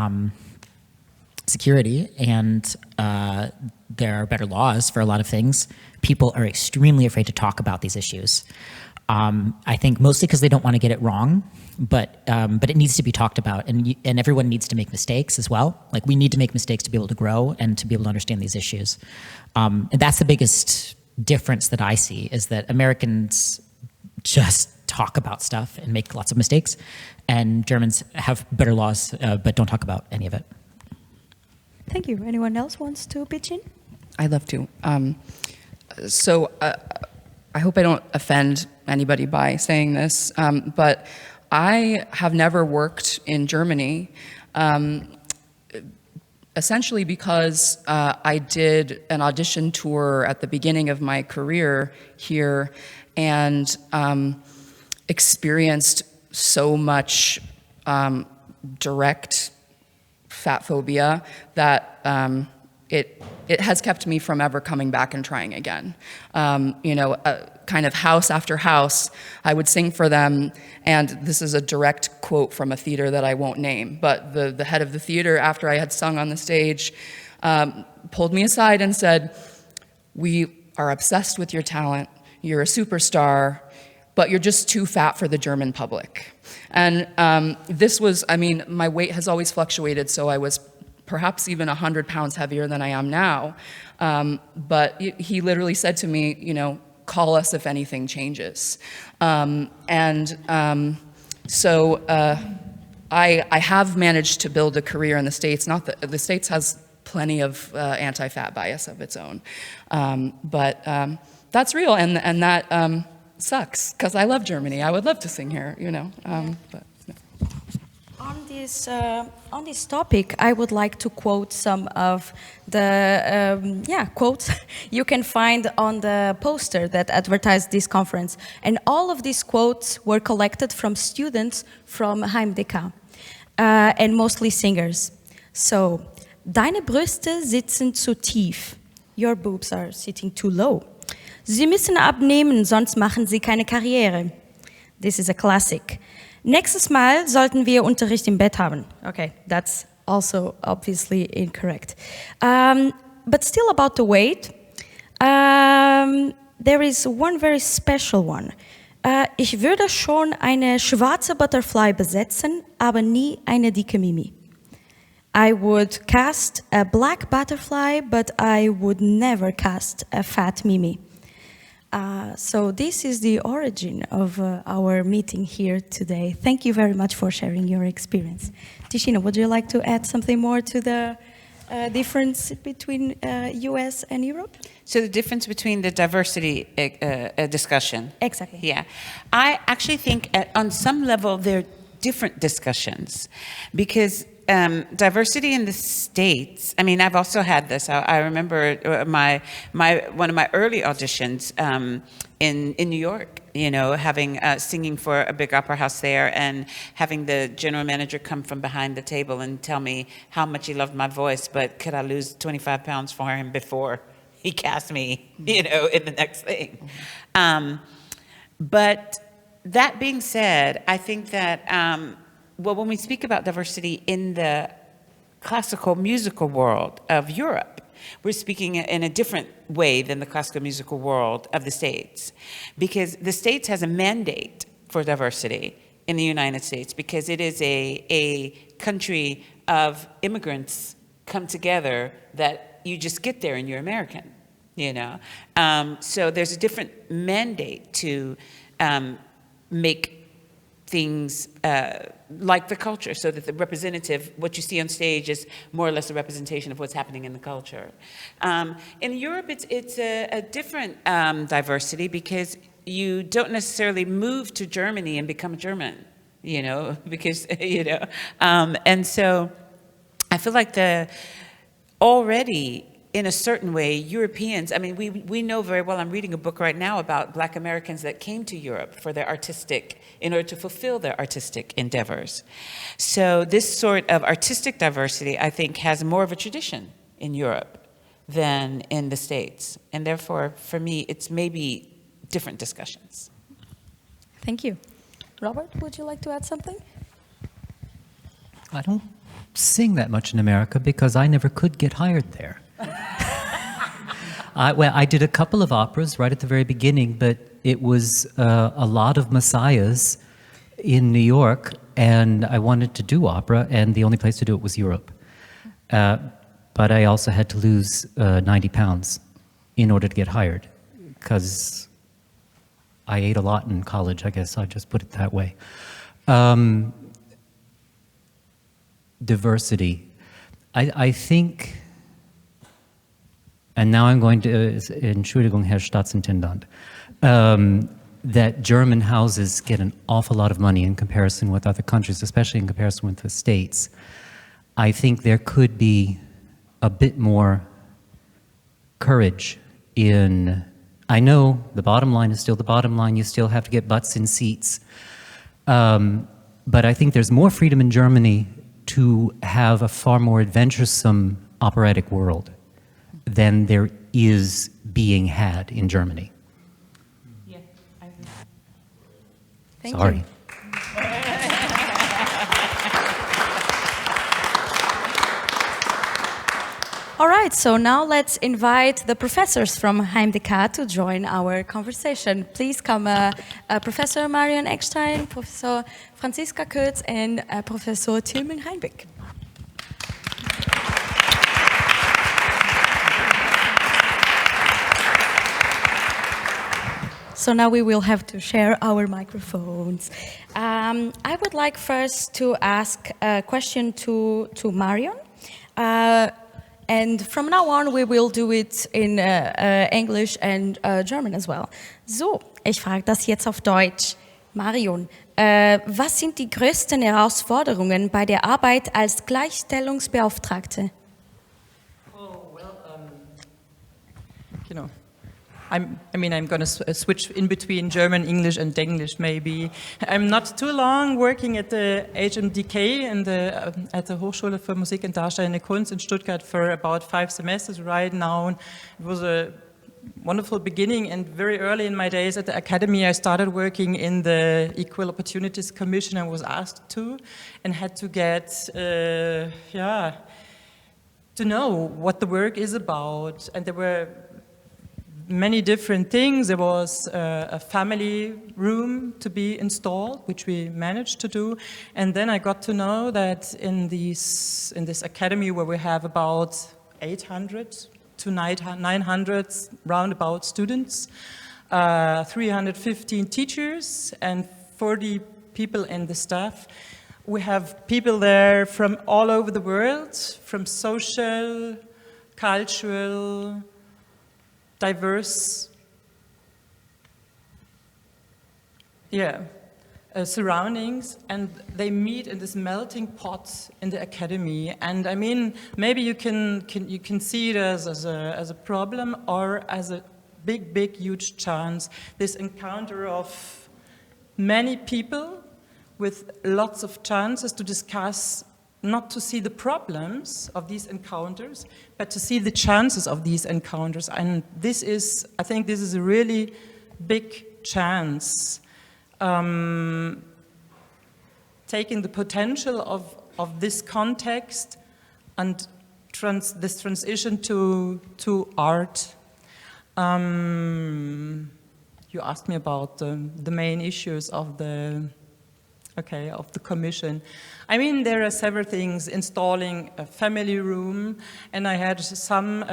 security and there are better laws for a lot of things, people are extremely afraid to talk about these issues. I think mostly because they don't want to get it wrong, but it needs to be talked about, and everyone needs to make mistakes as well. Like we need to make mistakes to be able to grow and to be able to understand these issues. And that's the biggest difference that I see, is that Americans just talk about stuff and make lots of mistakes, and Germans have better laws but don't talk about any of it. Thank you. Anyone else wants to pitch in? I'd love to. I hope I don't offend anybody by saying this, but I have never worked in Germany, essentially because I did an audition tour at the beginning of my career here and experienced so much direct fat phobia that it has kept me from ever coming back and trying again. Kind of house after house, I would sing for them, and this is a direct quote from a theater that I won't name, but the head of the theater, after I had sung on the stage, pulled me aside and said, "We are obsessed with your talent, you're a superstar, but you're just too fat for the German public." And this was, my weight has always fluctuated, so I was perhaps even 100 pounds heavier than I am now. But he literally said to me, call us if anything changes. So I have managed to build a career in the States. Not that the States has plenty of anti-fat bias of its own. But that's real, and that sucks, because I love Germany. I would love to sing here, but. On this topic, I would like to quote some of the quotes you can find on the poster that advertised this conference. And all of these quotes were collected from students from HMDK and mostly singers. So, deine Brüste sitzen zu tief. Your boobs are sitting too low. Sie müssen abnehmen, sonst machen sie keine Karriere. This is a classic. Nächstes Mal sollten wir Unterricht im Bett haben. Okay, that's also obviously incorrect. But still about the weight, there is one very special one. Ich würde schon eine schwarze Butterfly besetzen, aber nie eine dicke Mimi. I would cast a black butterfly, but I would never cast a fat Mimi. So this is the origin of our meeting here today. Thank you very much for sharing your experience. Tishina, would you like to add something more to the difference between US and Europe? So the difference between the diversity discussion. Exactly. Yeah. I actually think on some level they're different discussions, because diversity in the States, I mean, I've also had this. I remember one of my early auditions in New York, you know, having singing for a big opera house there and having the general manager come from behind the table and tell me how much he loved my voice, but could I lose 25 pounds for him before he cast me, you know, in the next thing. But that being said, I think that, well, when we speak about diversity in the classical musical world of Europe, we're speaking in a different way than the classical musical world of the States, because the States has a mandate for diversity in the United States, because it is a country of immigrants come together that you just get there and you're American, you know? So there's a different mandate to make things like the culture, so that the representative, what you see on stage is more or less a representation of what's happening in the culture. In Europe, it's a different diversity, because you don't necessarily move to Germany and become a German, you know, because, you know, and so I feel like already, in a certain way, Europeans, I mean, we know very well, I'm reading a book right now about Black Americans that came to Europe for their in order to fulfill their artistic endeavors. So this sort of artistic diversity, I think, has more of a tradition in Europe than in the States. And therefore, for me, it's maybe different discussions. Thank you. Robert, would you like to add something? I don't sing that much in America because I never could get hired there. Well, I did a couple of operas right at the very beginning, but it was a lot of messiahs in New York, and I wanted to do opera, and the only place to do it was Europe. But I also had to lose 90 pounds in order to get hired, because I ate a lot in college, I guess I'll just put it that way. Diversity. I think, and now I'm going to, Entschuldigung, Herr Staatsintendant, that German houses get an awful lot of money in comparison with other countries, especially in comparison with the States. I think there could be a bit more courage in, I know the bottom line is still the bottom line, you still have to get butts in seats, but I think there's more freedom in Germany to have a far more adventuresome operatic world than there is being had in Germany. Yeah, I agree. Thank Sorry. you. All right, so now let's invite the professors from HMDK to join our conversation. Please come, Professor Marion Eckstein, Professor Franziska Kötz, and Professor Tilman Heinbeck. So now we will have to share our microphones. I would like first to ask a question to Marion. And from now on, we will do it in English and German as well. So, ich frage das jetzt auf Deutsch. Marion, was sind die größten Herausforderungen bei der Arbeit als Gleichstellungsbeauftragte? Oh, well, you know, I'm going to switch in between German, English, and Denglish maybe. I'm not too long working at the HMDK at the Hochschule für Musik und Darstellende Kunst in Stuttgart for about 5 semesters right now. It was a wonderful beginning, and very early in my days at the academy I started working in the Equal Opportunities Commission. I was asked to, and had to get, to know what the work is about, and there were many different things. There was a family room to be installed, which we managed to do. And then I got to know that in this academy where we have about 800 to 900 roundabout students, 315 teachers and 40 people in the staff. We have people there from all over the world, from social, cultural, diverse, surroundings, and they meet in this melting pot in the academy. And I mean, maybe you can see it as a problem or as a big, huge chance. This encounter of many people with lots of chances to discuss, not to see the problems of these encounters, but to see the chances of these encounters. And this is, I think this is a really big chance. Taking the potential of this context and this transition to art. You asked me about the main issues of the commission. I mean, there are several things: installing a family room, and I had some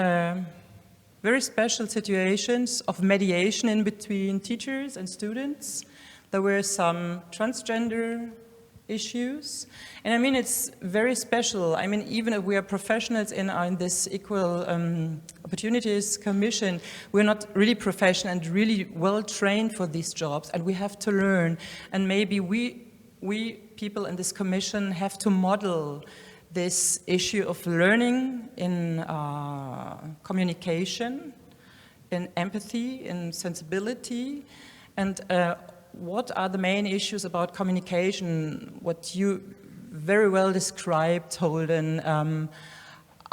very special situations of mediation in between teachers and students. There were some transgender issues, and I mean, it's very special. I mean, even if we are professionals in this Equal Opportunities Commission, we're not really professional and really well trained for these jobs, and we have to learn. And maybe we people in this commission have to model this issue of learning in communication, in empathy, in sensibility, and what are the main issues about communication, what you very well described, Holden,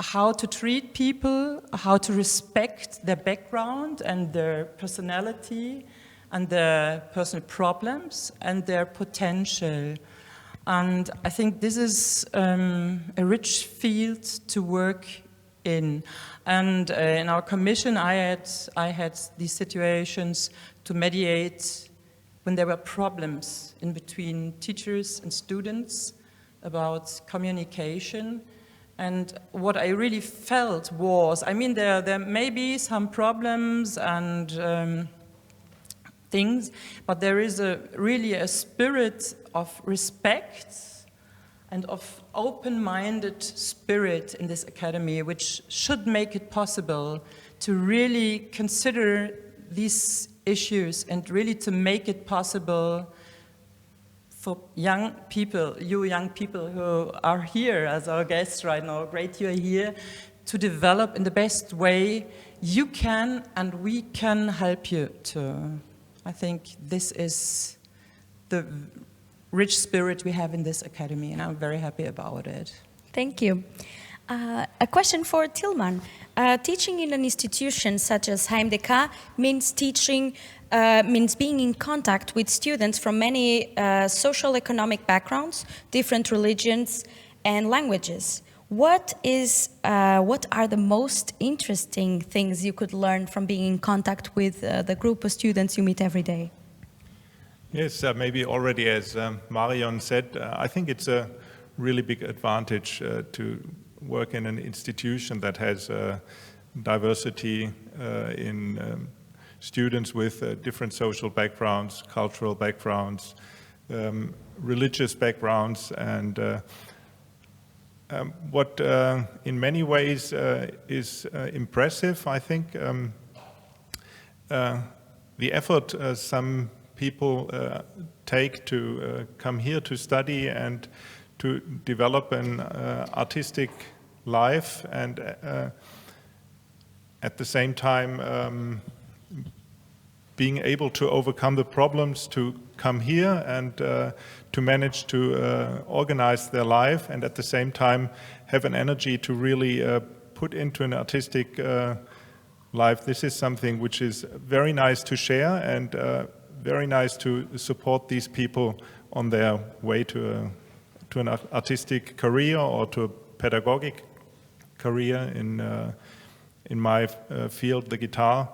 how to treat people, how to respect their background and their personality and their personal problems and their potential. And I think this is a rich field to work in. And in our commission, I had these situations to mediate when there were problems in between teachers and students about communication. And what I really felt was, I mean, there may be some problems and things, but there is really a spirit of respect and of open-minded spirit in this academy, which should make it possible to really consider these issues and really to make it possible for young people, you young people who are here as our guests right now, great you are here, to develop in the best way you can, and we can help you to. I think this is the rich spirit we have in this academy, and I'm very happy about it. Thank you. A question for Tilman. Teaching in an institution such as HMDK means means being in contact with students from many social economic backgrounds, different religions and languages. What are the most interesting things you could learn from being in contact with the group of students you meet every day? Yes, maybe already as Marion said, I think it's a really big advantage to work in an institution that has diversity in students with different social backgrounds, cultural backgrounds, religious backgrounds, and what in many ways is impressive, I think, the effort some people take to come here to study and to develop an artistic life, and at the same time being able to overcome the problems to come here and to manage to organize their life, and at the same time have an energy to really put into an artistic life. This is something which is very nice to share and very nice to support these people on their way to an artistic career or to a pedagogic career in my field, the guitar.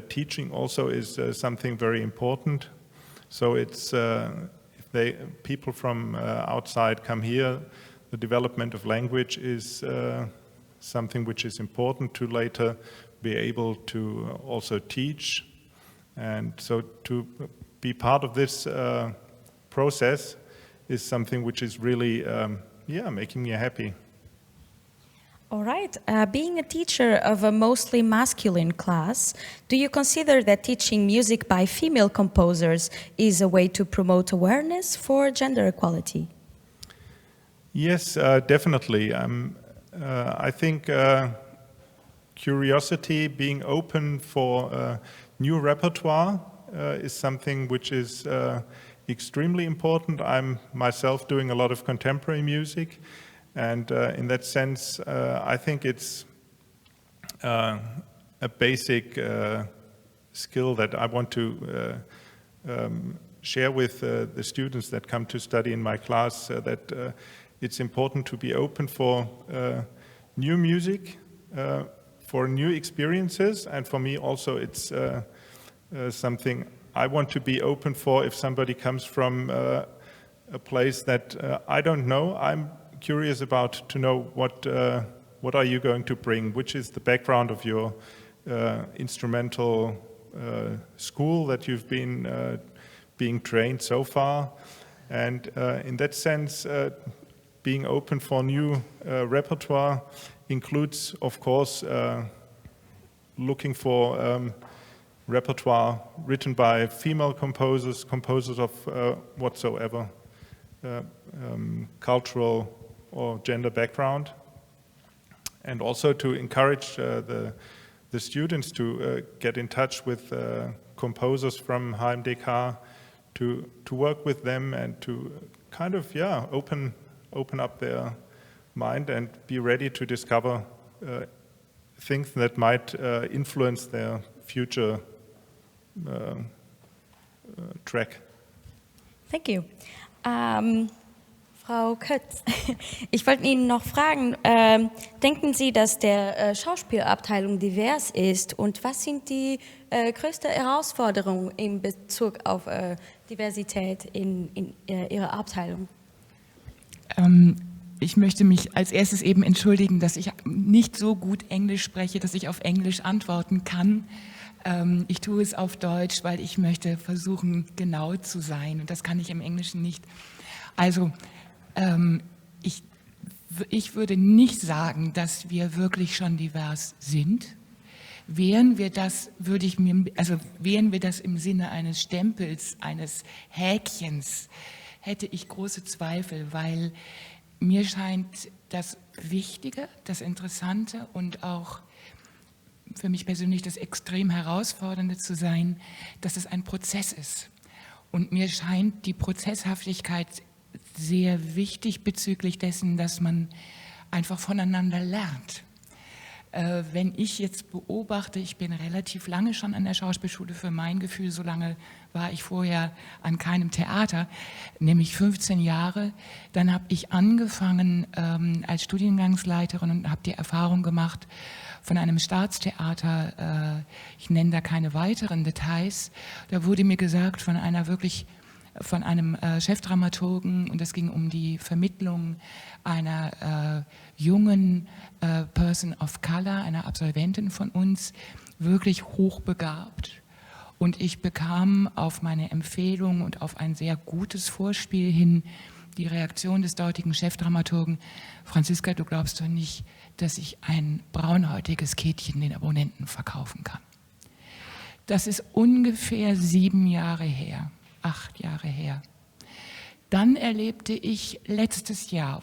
Teaching also is something very important. So it's if people from outside come here, the development of language is something which is important to later be able to also teach. And so to be part of this process is something which is really, making me happy. All right. Being a teacher of a mostly masculine class, do you consider that teaching music by female composers is a way to promote awareness for gender equality? Yes, definitely. I think curiosity, being open for new repertoire is something which is extremely important. I'm myself doing a lot of contemporary music, and in that sense, I think it's a basic skill that I want to share with the students that come to study in my class, that it's important to be open for new music, for new experiences, and for me also it's something I want to be open for. If somebody comes from a place that I don't know, I'm curious about to know what are you going to bring, which is the background of your instrumental school that you've been being trained so far, and in that sense, being open for new repertoire includes, of course, looking for repertoire written by female composers, composers of whatsoever cultural or gender background, and also to encourage the students to get in touch with composers from HMDK, to work with them and to kind of, open up their mind and be ready to discover things that might influence their future track. Thank you. Frau Kötz, ich wollte Ihnen noch fragen, denken Sie, dass der Schauspielabteilung divers ist, und was sind die größten Herausforderungen in Bezug auf Diversität in Ihrer Abteilung? Ich möchte mich als erstes eben entschuldigen, dass ich nicht so gut Englisch spreche, dass ich auf Englisch antworten kann. Ich tue es auf Deutsch, weil ich möchte versuchen, genau zu sein, und das kann ich im Englischen nicht. Also ich würde nicht sagen, dass wir wirklich schon divers sind. Wären wir das, wären wir das im Sinne eines Stempels, eines Häkchens, hätte ich große Zweifel, weil mir scheint das Wichtige, das Interessante und auch für mich persönlich das extrem Herausfordernde zu sein, dass es ein Prozess ist. Und mir scheint die Prozesshaftigkeit sehr wichtig bezüglich dessen, dass man einfach voneinander lernt. Wenn ich jetzt beobachte, ich bin relativ lange schon an der Schauspielschule, für mein Gefühl, so lange war ich vorher an keinem Theater, nämlich 15 Jahre, dann habe ich angefangen als Studiengangsleiterin und habe die Erfahrung gemacht von einem Staatstheater, ich nenne da keine weiteren Details, da wurde mir gesagt von einem Chefdramaturgen, und es ging um die Vermittlung einer jungen Person of Color, einer Absolventin von uns, wirklich hochbegabt. Und ich bekam auf meine Empfehlung und auf ein sehr gutes Vorspiel hin die Reaktion des dortigen Chefdramaturgen: Franziska, du glaubst doch nicht, dass ich ein braunhäutiges Käthchen den Abonnenten verkaufen kann. Das ist ungefähr 7 Jahre her. 8 Jahre her. Dann erlebte ich vorletztes Jahr,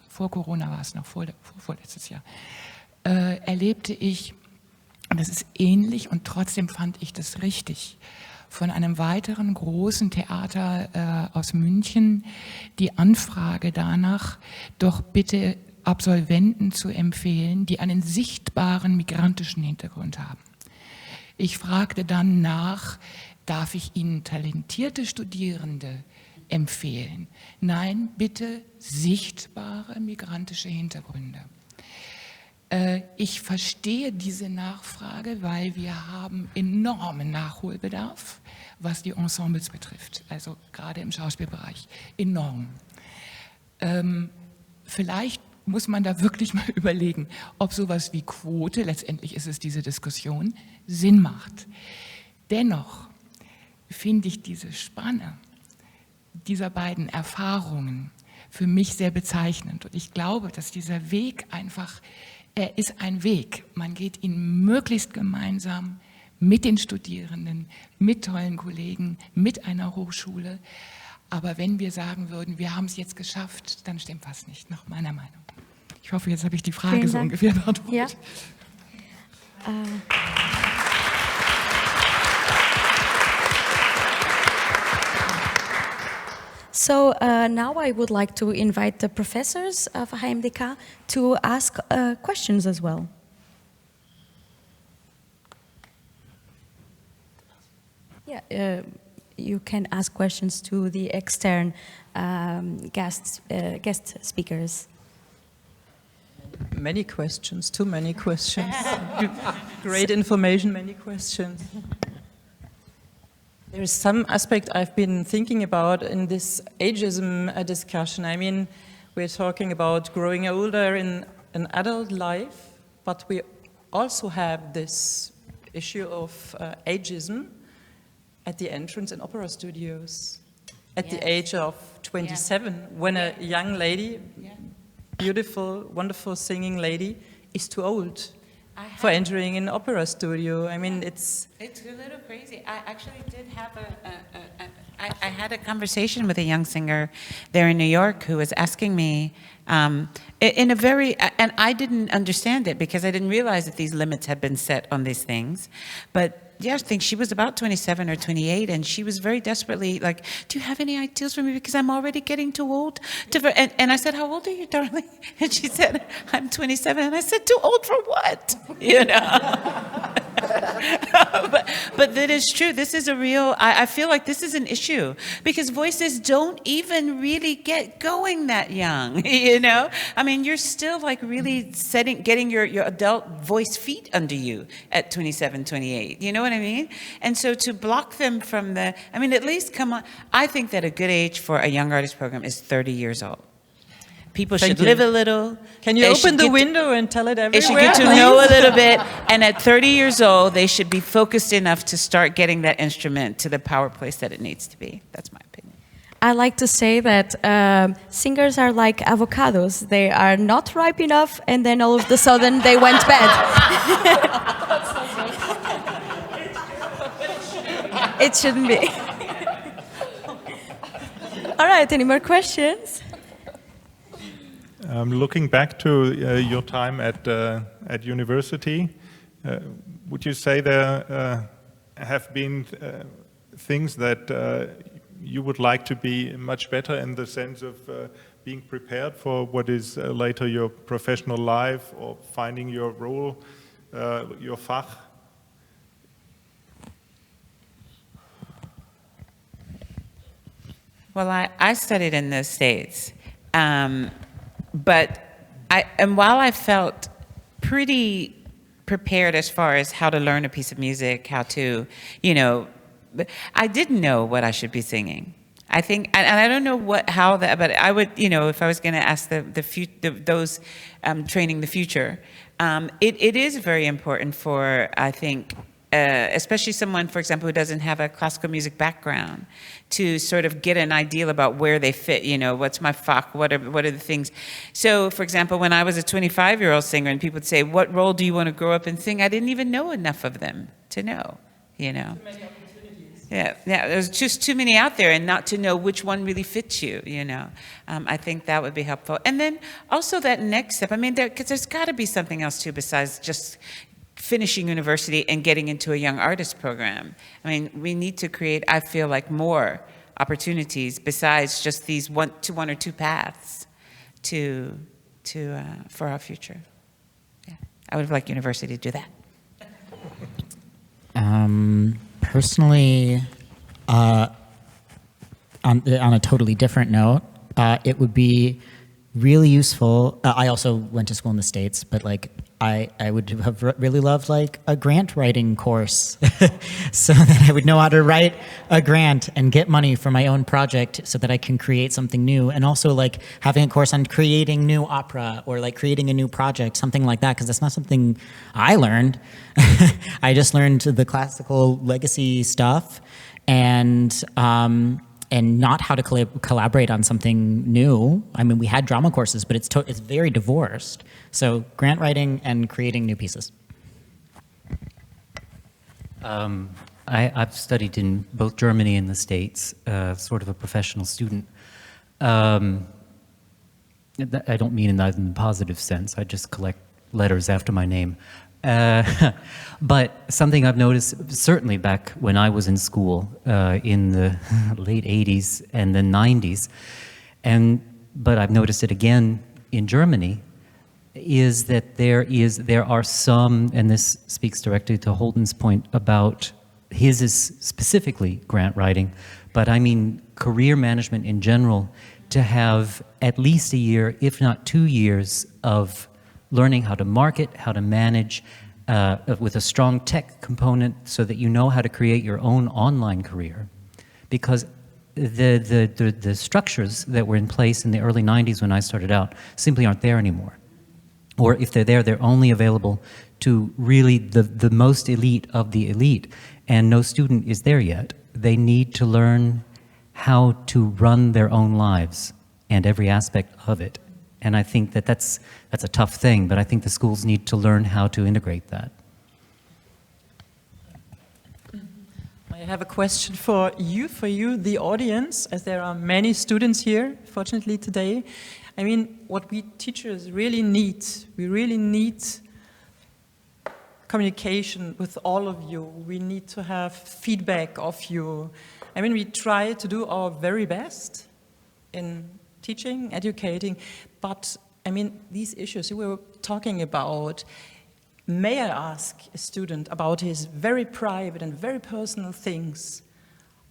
vor Corona war es noch, vorletztes Jahr, erlebte ich, und das ist ähnlich und trotzdem fand ich das richtig, von einem weiteren großen Theater aus München die Anfrage danach, doch bitte Absolventen zu empfehlen, die einen sichtbaren migrantischen Hintergrund haben. Ich fragte dann nach, darf ich Ihnen talentierte Studierende empfehlen? Nein, bitte sichtbare migrantische Hintergründe. Ich verstehe diese Nachfrage, weil wir haben enormen Nachholbedarf, was die Ensembles betrifft, also gerade im Schauspielbereich, enorm. Vielleicht muss man da wirklich mal überlegen, ob sowas wie Quote, letztendlich ist es diese Diskussion, Sinn macht. Dennoch finde ich diese Spanne dieser beiden Erfahrungen für mich sehr bezeichnend. Und ich glaube, dass dieser Weg einfach, er ist ein Weg. Man geht ihn möglichst gemeinsam mit den Studierenden, mit tollen Kollegen, mit einer Hochschule. Aber wenn wir sagen würden, wir haben es jetzt geschafft, dann stimmt was nicht, nach meiner Meinung. Ich hoffe, jetzt habe ich die Frage so ungefähr beantwortet. Ja. So now I would like to invite the professors of HMDK to ask questions as well. Yeah, you can ask questions to the externe guest speakers. Many questions, too many questions. Great information, many questions. There is some aspect I've been thinking about in this ageism discussion. I mean, we're talking about growing older in an adult life, but we also have this issue of ageism at the entrance in opera studios, at the age of 27, when a young lady, beautiful, wonderful singing lady, is too old for entering an opera studio. I mean, it's a little crazy. I actually did have I had a conversation with a young singer there in New York who was asking me in a very, and I didn't understand it because I didn't realize that these limits had been set on these things, but yeah, I think she was about 27 or 28, and she was very desperately like, do you have any ideas for me? Because I'm already getting too old. And I said, how old are you, darling? And she said, I'm 27. And I said, too old for what? You know? but that is true. This is a real, I feel like this is an issue because voices don't even really get going that young, you know? I mean, you're still like really getting your adult voice feet under you at 27, 28, you know what I mean? And so to block them from the, I mean, at least come on, I think that a good age for a young artist program is 30 years old. People should live a little. Can you open the window and tell it everywhere? They should get to know a little bit. And at 30 years old, they should be focused enough to start getting that instrument to the power place that it needs to be. That's my opinion. I like to say that singers are like avocados. They are not ripe enough, and then all of a sudden they went bad. It shouldn't be. All right, any more questions? Looking back to your time at university, would you say there have been things that you would like to be much better in the sense of being prepared for what is later your professional life or finding your role, your Fach? Well, I studied in the States, but while I felt pretty prepared as far as how to learn a piece of music, how to, you know, I didn't know what I should be singing. I think, and I don't know but I would, you know, if I was going to ask those training the future, it is very important for, I think, especially someone, for example, who doesn't have a classical music background, to sort of get an idea about where they fit, you know, what's my Fach, what are the things. So, for example, when I was a 25-year-old singer and people would say, what role do you want to grow up and sing? I didn't even know enough of them to know, you know. Too many opportunities. Yeah, there's just too many out there and not to know which one really fits you, you know. I think that would be helpful. And then also that next step, I mean, because there's got to be something else too besides just finishing university and getting into a young artist program. I mean, we need to create, I feel like, more opportunities besides just these one or two paths for our future. Yeah, I would like university to do that. Personally, on a totally different note, it would be really useful. I also went to school in the States, but like I would have really loved like a grant writing course so that I would know how to write a grant and get money for my own project so that I can create something new. And also like having a course on creating new opera or like creating a new project, something like that, because that's not something I learned. I just learned the classical legacy stuff. And and not how to collaborate on something new. I mean, we had drama courses, but it's very divorced. So grant writing and creating new pieces. I've studied in both Germany and the States, sort of a professional student. I don't mean in the positive sense, I just collect letters after my name. But something I've noticed, certainly back when I was in school in the late 80s and the 90s, but I've noticed it again in Germany, is that there are some, and this speaks directly to Holden's point about his is specifically grant writing, but I mean career management in general, to have at least a year, if not 2 years, of learning how to market, how to manage, with a strong tech component so that you know how to create your own online career. Because the structures that were in place in the early 90s when I started out simply aren't there anymore. Or if they're there, they're only available to really the most elite of the elite. And no student is there yet. They need to learn how to run their own lives and every aspect of it. And I think that that's a tough thing, but I think the schools need to learn how to integrate that. I have a question for you, the audience, as there are many students here, fortunately today. I mean, what we teachers really need, we really need communication with all of you. We need to have feedback of you. I mean, we try to do our very best in teaching, educating, but I mean, these issues you were talking about, may I ask a student about his very private and very personal things,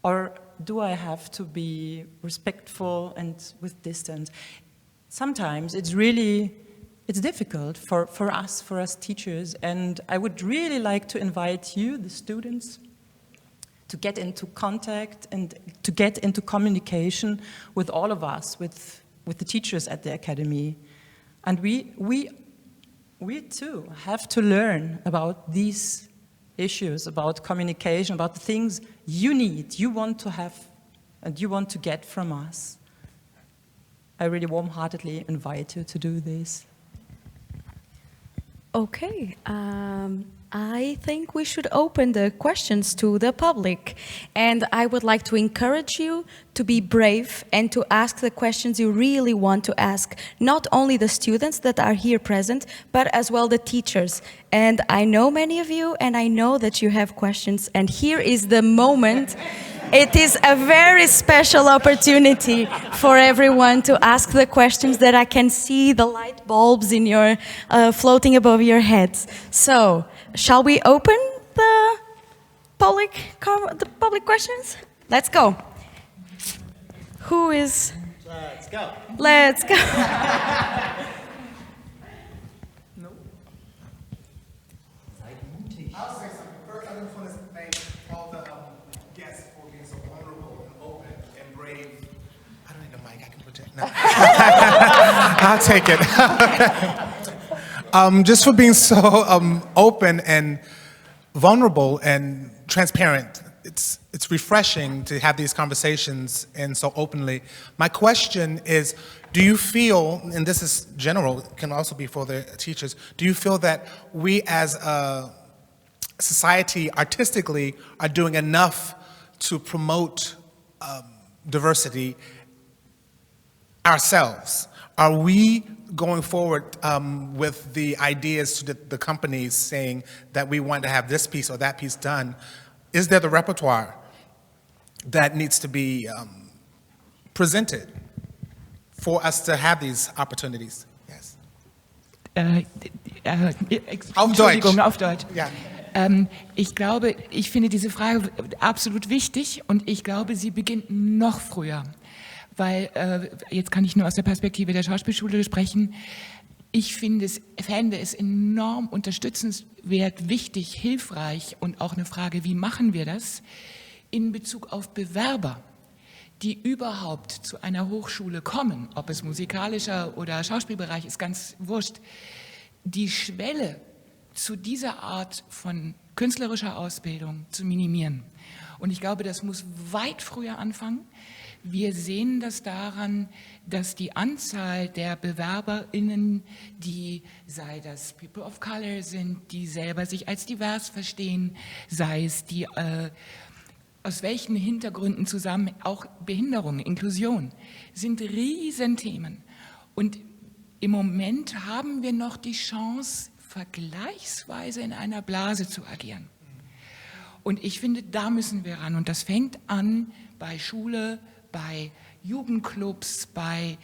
or do I have to be respectful and with distance? Sometimes it's difficult for us teachers, and I would really like to invite you, the students, to get into contact and to get into communication with all of us, with the teachers at the academy. And we too have to learn about these issues, about communication, about the things you need, you want to have, and you want to get from us. I really warm-heartedly invite you to do this. Okay, I think we should open the questions to the public, and I would like to encourage you to be brave and to ask the questions you really want to ask, not only the students that are here present, but as well the teachers. And I know many of you, and I know that you have questions, and here is the moment. It is a very special opportunity for everyone to ask the questions that I can see the light bulbs in your floating above your heads. So, shall we open the public questions? Let's go. Who is? Let's go. Let's go. No. I'll say something. First, I just want to thank all the guests for being so vulnerable and open and brave. I don't need a mic. I can project. No. I'll take it. Just for being so open and vulnerable and transparent. It's refreshing to have these conversations and so openly. My question is, do you feel, and this is general, can also be for the teachers, do you feel that we as a society artistically are doing enough to promote diversity ourselves? Are we going forward with the ideas to the companies saying that we want to have this piece or that piece done? Is there the repertoire that needs to be presented for us to have these opportunities? Yes. Auf Deutsch. Auf Deutsch. Ja. Ich finde diese Frage absolut wichtig und ich glaube, sie beginnt noch früher. Weil, jetzt kann ich nur aus der Perspektive der Schauspielschule sprechen, ich fände es enorm unterstützenswert, wichtig, hilfreich und auch eine Frage, wie machen wir das, in Bezug auf Bewerber, die überhaupt zu einer Hochschule kommen, ob es musikalischer oder Schauspielbereich ist, ganz wurscht, die Schwelle zu dieser Art von künstlerischer Ausbildung zu minimieren. Und ich glaube, das muss weit früher anfangen. Wir sehen das daran, dass die Anzahl der BewerberInnen, die, sei das People of Color sind, die selber sich als divers verstehen, sei es die aus welchen Hintergründen zusammen, auch Behinderung, Inklusion, sind Riesenthemen. Und im Moment haben wir noch die Chance, vergleichsweise in einer Blase zu agieren. Und ich finde, da müssen wir ran. Und das fängt an bei Schule, bei Jugendclubs, bei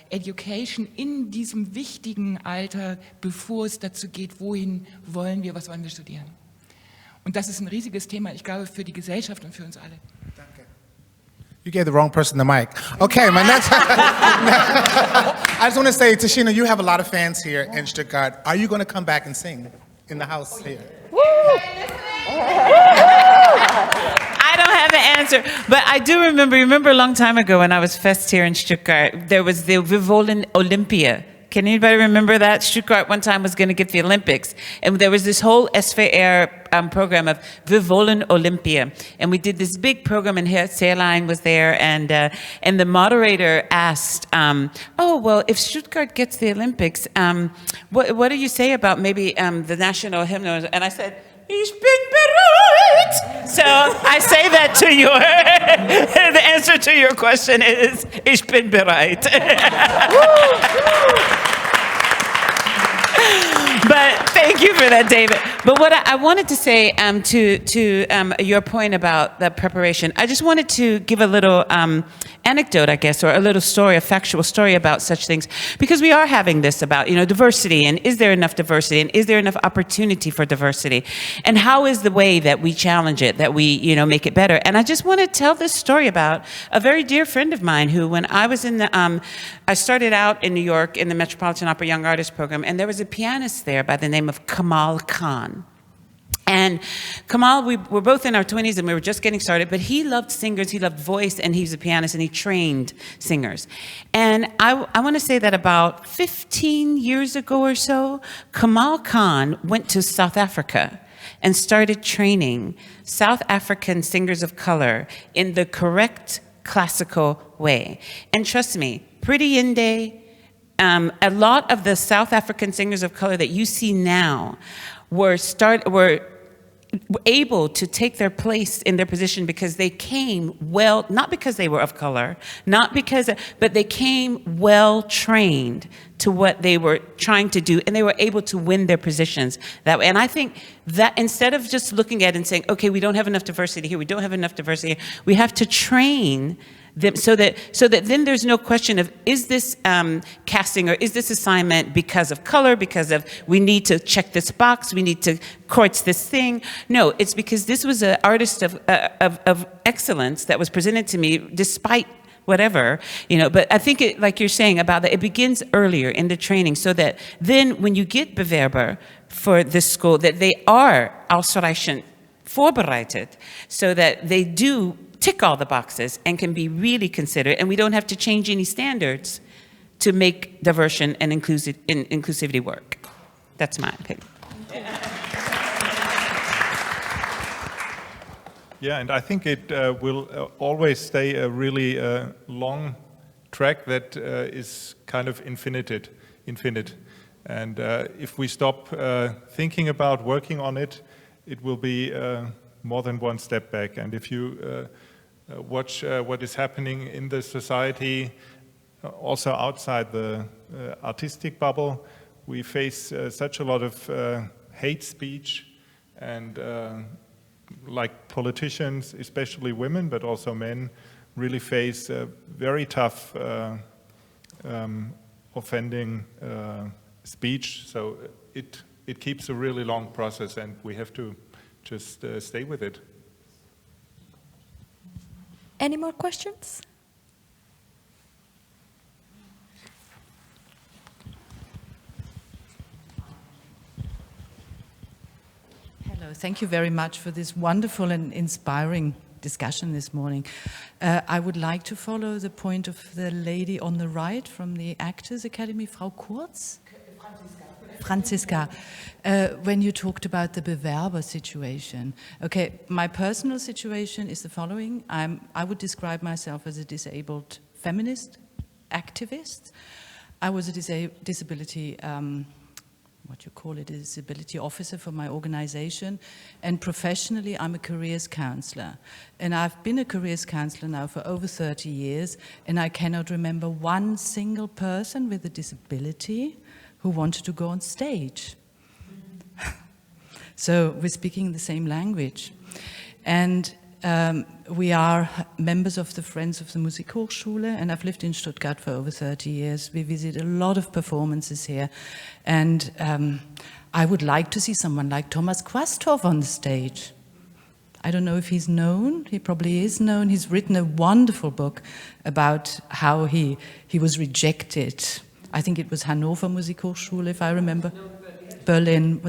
Education in diesem wichtigen Alter, bevor es dazu geht, wohin wollen wir, was wollen wir studieren. Und das ist ein riesiges Thema, ich glaube, für die Gesellschaft und für uns alle. Danke. You gave the wrong person the mic. Okay, my next. I just want to say, Tashina, you have a lot of fans here in Stuttgart. Are you going to come back and sing in the house here? I don't have an answer, but I do remember a long time ago when I was Fest here in Stuttgart, there was the würdevollen Olympia. Can anybody remember that? Stuttgart one time was going to get the Olympics, and there was this whole SVR program of würdevollen Olympia, and we did this big program, and Herr Zerlein was there, and the moderator asked, oh, well, if Stuttgart gets the Olympics, what do you say about maybe the national hymn? And I said, Ich bin bereit. So I say that to you. The answer to your question is, ich bin bereit. But thank you for that, David. But what I wanted to say to your point about the preparation, I just wanted to give a little anecdote, I guess, or a little story, a factual story about such things, because we are having this about, diversity, and is there enough diversity, and is there enough opportunity for diversity, and how is the way that we challenge it, that we, make it better. And I just want to tell this story about a very dear friend of mine who, when I was in the, I started out in New York in the Metropolitan Opera Young Artist Program, and there was a pianist there by the name of Kamal Khan. And Kamal, we were both in our 20s and we were just getting started, but he loved singers, he loved voice, and he was a pianist and he trained singers. And I want to say that about 15 years ago or so, Kamal Khan went to South Africa and started training South African singers of color in the correct classical way. And trust me, Pretty Inde, a lot of the South African singers of color that you see now were able to take their place in their position because they came well, not because they were of color, but they came well trained to what they were trying to do, and they were able to win their positions that way. And I think that instead of just looking at it and saying, okay, we don't have enough diversity here, we don't have enough diversity here, we have to train them so that then there's no question of, is this casting or is this assignment because of color, because of we need to check this box, we need to kreuz this thing. No, it's because this was an artist of excellence that was presented to me despite whatever, but I think it, like you're saying about that, it begins earlier in the training so that then when you get Bewerber for this school, that they are ausreichend vorbereitet so that they do tick all the boxes and can be really considered, and we don't have to change any standards to make diversion and inclusivity work. That's my opinion. Yeah, and I think it will always stay a really long track that is kind of infinite. And if we stop thinking about working on it, it will be more than one step back. And if you watch what is happening in the society, also outside the artistic bubble, we face such a lot of hate speech, and like politicians, especially women, but also men, really face very tough offending speech. So it keeps a really long process, and we have to just stay with it. Any more questions? Hello, thank you very much for this wonderful and inspiring discussion this morning. I would like to follow the point of the lady on the right from the Actors Academy, Frau Kurz. Franziska, when you talked about the Bewerber situation, okay, my personal situation is the following. I would describe myself as a disabled feminist activist. I was a disability, what you call it, a disability officer for my organization, and professionally I'm a careers counselor. And I've been a careers counselor now for over 30 years, and I cannot remember one single person with a disability who wanted to go on stage. So we're speaking the same language. And we are members of the Friends of the Musik Hochschule, and I've lived in Stuttgart for over 30 years. We visit a lot of performances here, and I would like to see someone like Thomas Quasthoff on the stage. I don't know if he's known, he probably is known. He's written a wonderful book about how he was rejected. I think it was Hannover Musik Hochschule, if I remember. Berlin,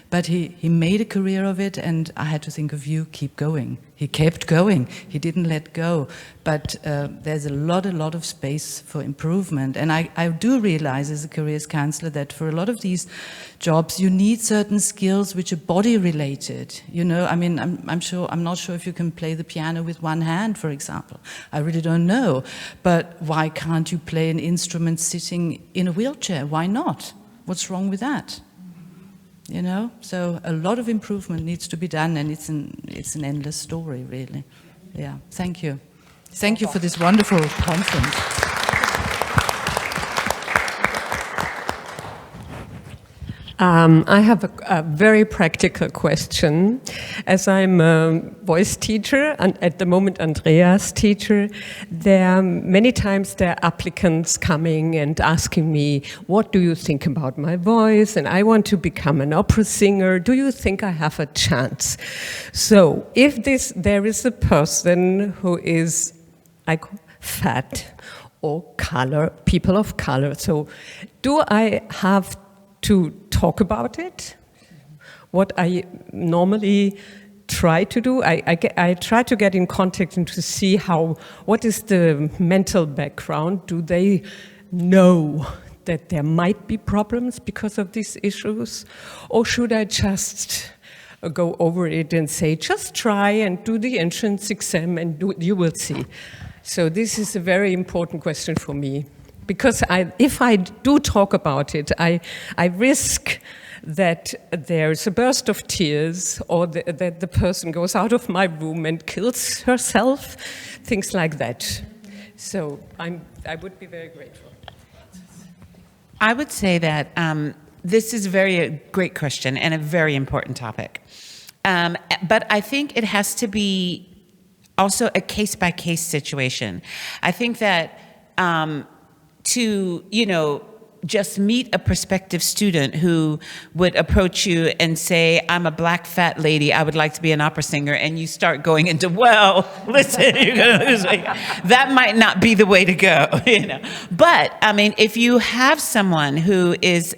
but he made a career of it, and I had to think of you, keep going. He kept going, he didn't let go, but there's a lot of space for improvement, and I do realize as a careers counselor that for a lot of these jobs you need certain skills which are body related, you know. I mean, I'm not sure if you can play the piano with one hand, for example. I really don't know, but why can't you play an instrument sitting in a wheelchair? Why not? What's wrong with that? You know, so a lot of improvement needs to be done, and it's an endless story, really. Yeah, thank you. Thank you for this wonderful conference. I have a very practical question. As I'm a voice teacher, and at the moment Andrea's teacher, many times there are applicants coming and asking me, what do you think about my voice? And I want to become an opera singer. Do you think I have a chance? So if there is a person who is fat or people of color, so do I have to talk about it? What I normally try to do, I try to get in contact and to see what is the mental background. Do they know that there might be problems because of these issues? Or should I just go over it and say, just try and do the entrance exam and you will see? So this is a very important question for me. Because if I do talk about it, I risk that there's a burst of tears, or that the person goes out of my room and kills herself, things like that. So I would be very grateful. I would say that this is a great question and a very important topic. But I think it has to be also a case-by-case situation. I think that to, just meet a prospective student who would approach you and say, I'm a black fat lady, I would like to be an opera singer, and you start going into, well, listen, you're gonna lose weight. That might not be the way to go, But, I mean, if you have someone who is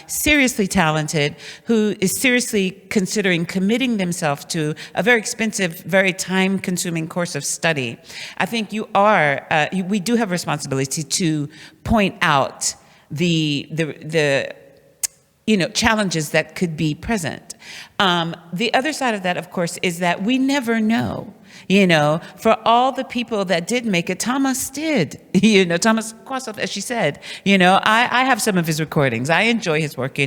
seriously talented, who is seriously considering committing themselves to a very expensive, very time-consuming course of study, I think we do have a responsibility to point out the challenges that could be present. The other side of that, of course, is that we never know. For all the people that did make it, Thomas did. Thomas Quasthoff, as she said. I have some of his recordings. I enjoy his work.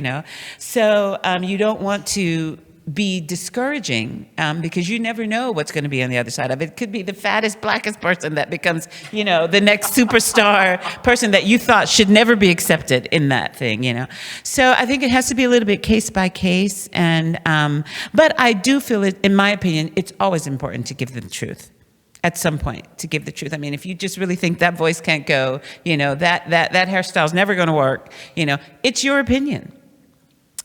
So you don't want to be discouraging because you never know what's going to be on the other side of it. It could be the fattest, blackest person that becomes, the next superstar person that you thought should never be accepted in that thing, So I think it has to be a little bit case by case, but I do feel it, in my opinion, it's always important to give the truth. At some point, to give the truth. I mean, if you just really think that voice can't go, that hairstyle's never going to work, it's your opinion,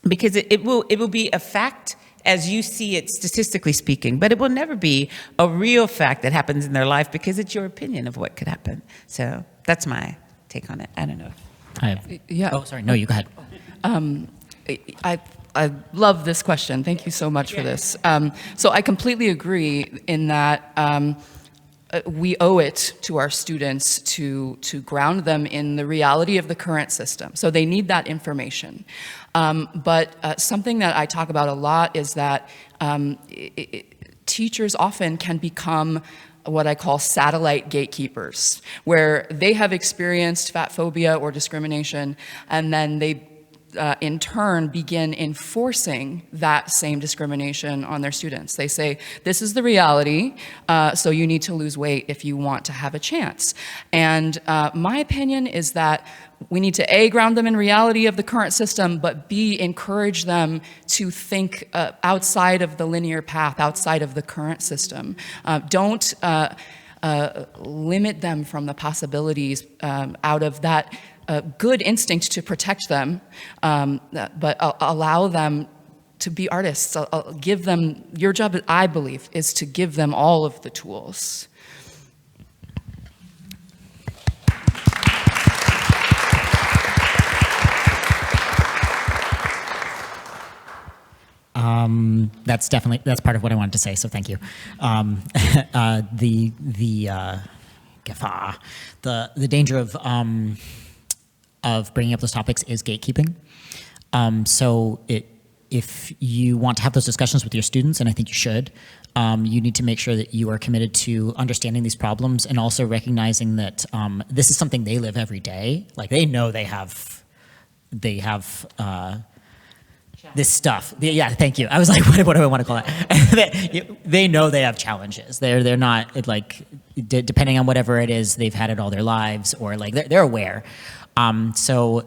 because it will be a fact as you see it statistically speaking, but it will never be a real fact that happens in their life because it's your opinion of what could happen. So that's my take on it. I don't know. Oh, sorry. No, you go ahead. I love this question. Thank you so much for this. So I completely agree in that we owe it to our students to ground them in the reality of the current system. So they need that information. But something that I talk about a lot is that teachers often can become what I call satellite gatekeepers, where they have experienced fat phobia or discrimination, and then they in turn begin enforcing that same discrimination on their students. They say, this is the reality, so you need to lose weight if you want to have a chance. And my opinion is that we need to A, ground them in reality of the current system, but B, encourage them to think outside of the linear path, outside of the current system. Don't limit them from the possibilities out of that good instinct to protect them, but allow them to be artists. Give them, your job, I believe, is to give them all of the tools. That's part of what I wanted to say, so thank you. The danger of bringing up those topics is gatekeeping. If you want to have those discussions with your students, and I think you should, you need to make sure that you are committed to understanding these problems and also recognizing that this is something they live every day. Like, they know they have this stuff. Yeah, thank you. I was like, what do I want to call it? They know they have challenges. They're not, like, depending on whatever it is, they've had it all their lives, or like they're aware. So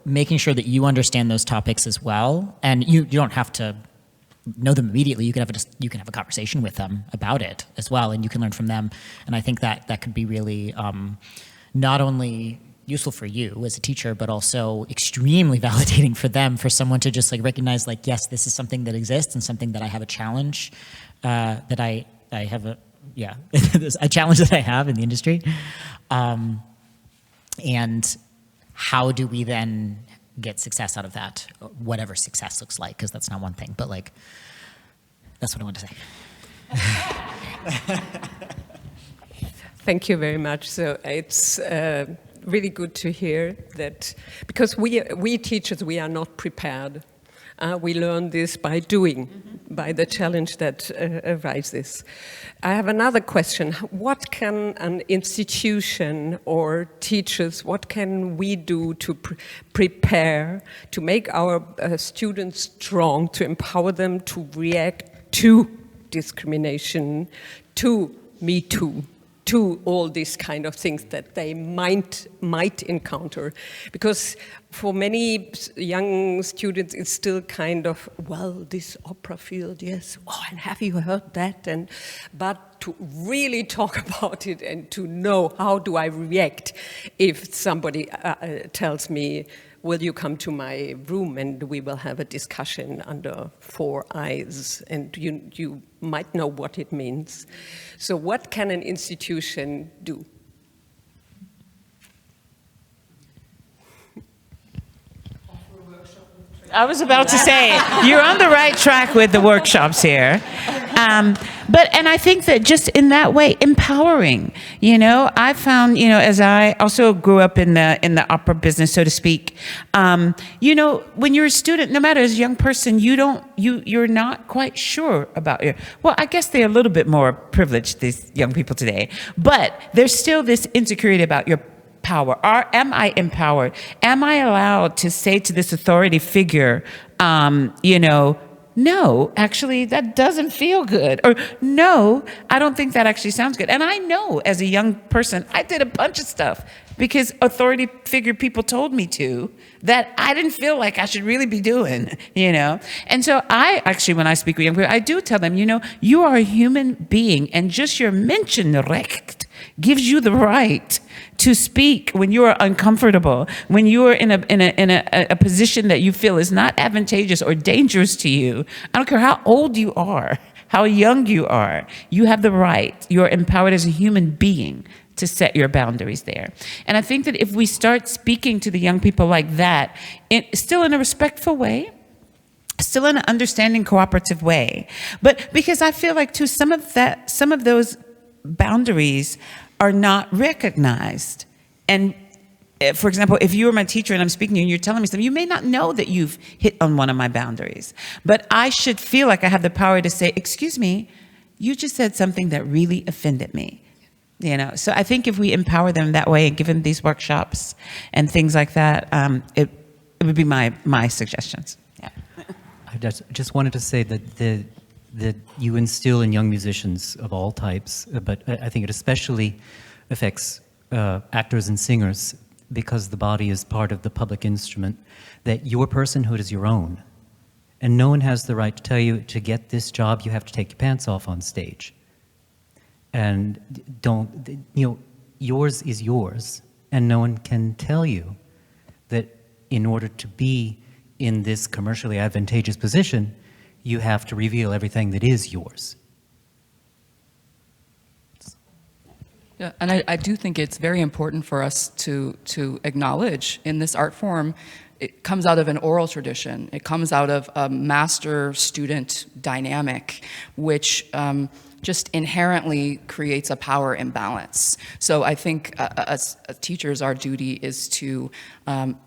making sure that you understand those topics as well, and you don't have to know them immediately. You can have a conversation with them about it as well, and you can learn from them. And I think that could be really not only useful for you as a teacher, but also extremely validating for them, for someone to just like recognize, like, yes, this is something that exists and something that I have a challenge, that I have there's a challenge that I have in the industry. And how do we then get success out of that, whatever success looks like, because that's not one thing, but like, that's what I wanted to say. Thank you very much. So it's really good to hear that, because we teachers, we are not prepared. We learn this by doing, by the challenge that arises. I have another question. What can an institution or teachers, what can we do to prepare, to make our students strong, to empower them to react to discrimination, to Me Too, to all these kind of things that they might encounter? Because for many young students, it's still kind of, well, this opera field, yes, oh, and have you heard that? But to really talk about it and to know, how do I react if somebody tells me, will you come to my room and we will have a discussion under 4 eyes, and you might know what it means. So what can an institution do? I was about to say, you're on the right track with the workshops here. And I think that just in that way, empowering, I found, as I also grew up in the opera business, so to speak, when you're a student, no matter as a young person, you're not quite sure about well, I guess they're a little bit more privileged, these young people today, but there's still this insecurity about your power. Am I empowered? Am I allowed to say to this authority figure, no, actually, that doesn't feel good. Or no, I don't think that actually sounds good. And I know as a young person, I did a bunch of stuff because authority figure people told me to that I didn't feel like I should really be doing, And so I actually, when I speak with young people, I do tell them, you are a human being, and just your Menschen, respekt, gives you the right to speak when you are uncomfortable, when you are in a position that you feel is not advantageous or dangerous to you. I don't care how old you are, how young you are, you have the right, you're empowered as a human being to set your boundaries there. And I think that if we start speaking to the young people like that, still in a respectful way, still in an understanding, cooperative way. But because I feel like too, some of those boundaries are not recognized. And for example, if you were my teacher and I'm speaking to you and you're telling me something, you may not know that you've hit on one of my boundaries. But I should feel like I have the power to say, excuse me, you just said something that really offended me. You know, so I think if we empower them that way and give them these workshops and things like that, it would be my suggestions. Yeah. I just wanted to say that you instill in young musicians of all types, but I think it especially affects actors and singers, because the body is part of the public instrument, that your personhood is your own. And no one has the right to tell you, to get this job, you have to take your pants off on stage. And yours is yours, and no one can tell you that in order to be in this commercially advantageous position, you have to reveal everything that is yours. Yeah, and I do think it's very important for us to acknowledge in this art form, it comes out of an oral tradition. It comes out of a master-student dynamic, which just inherently creates a power imbalance. So I think as teachers, our duty is to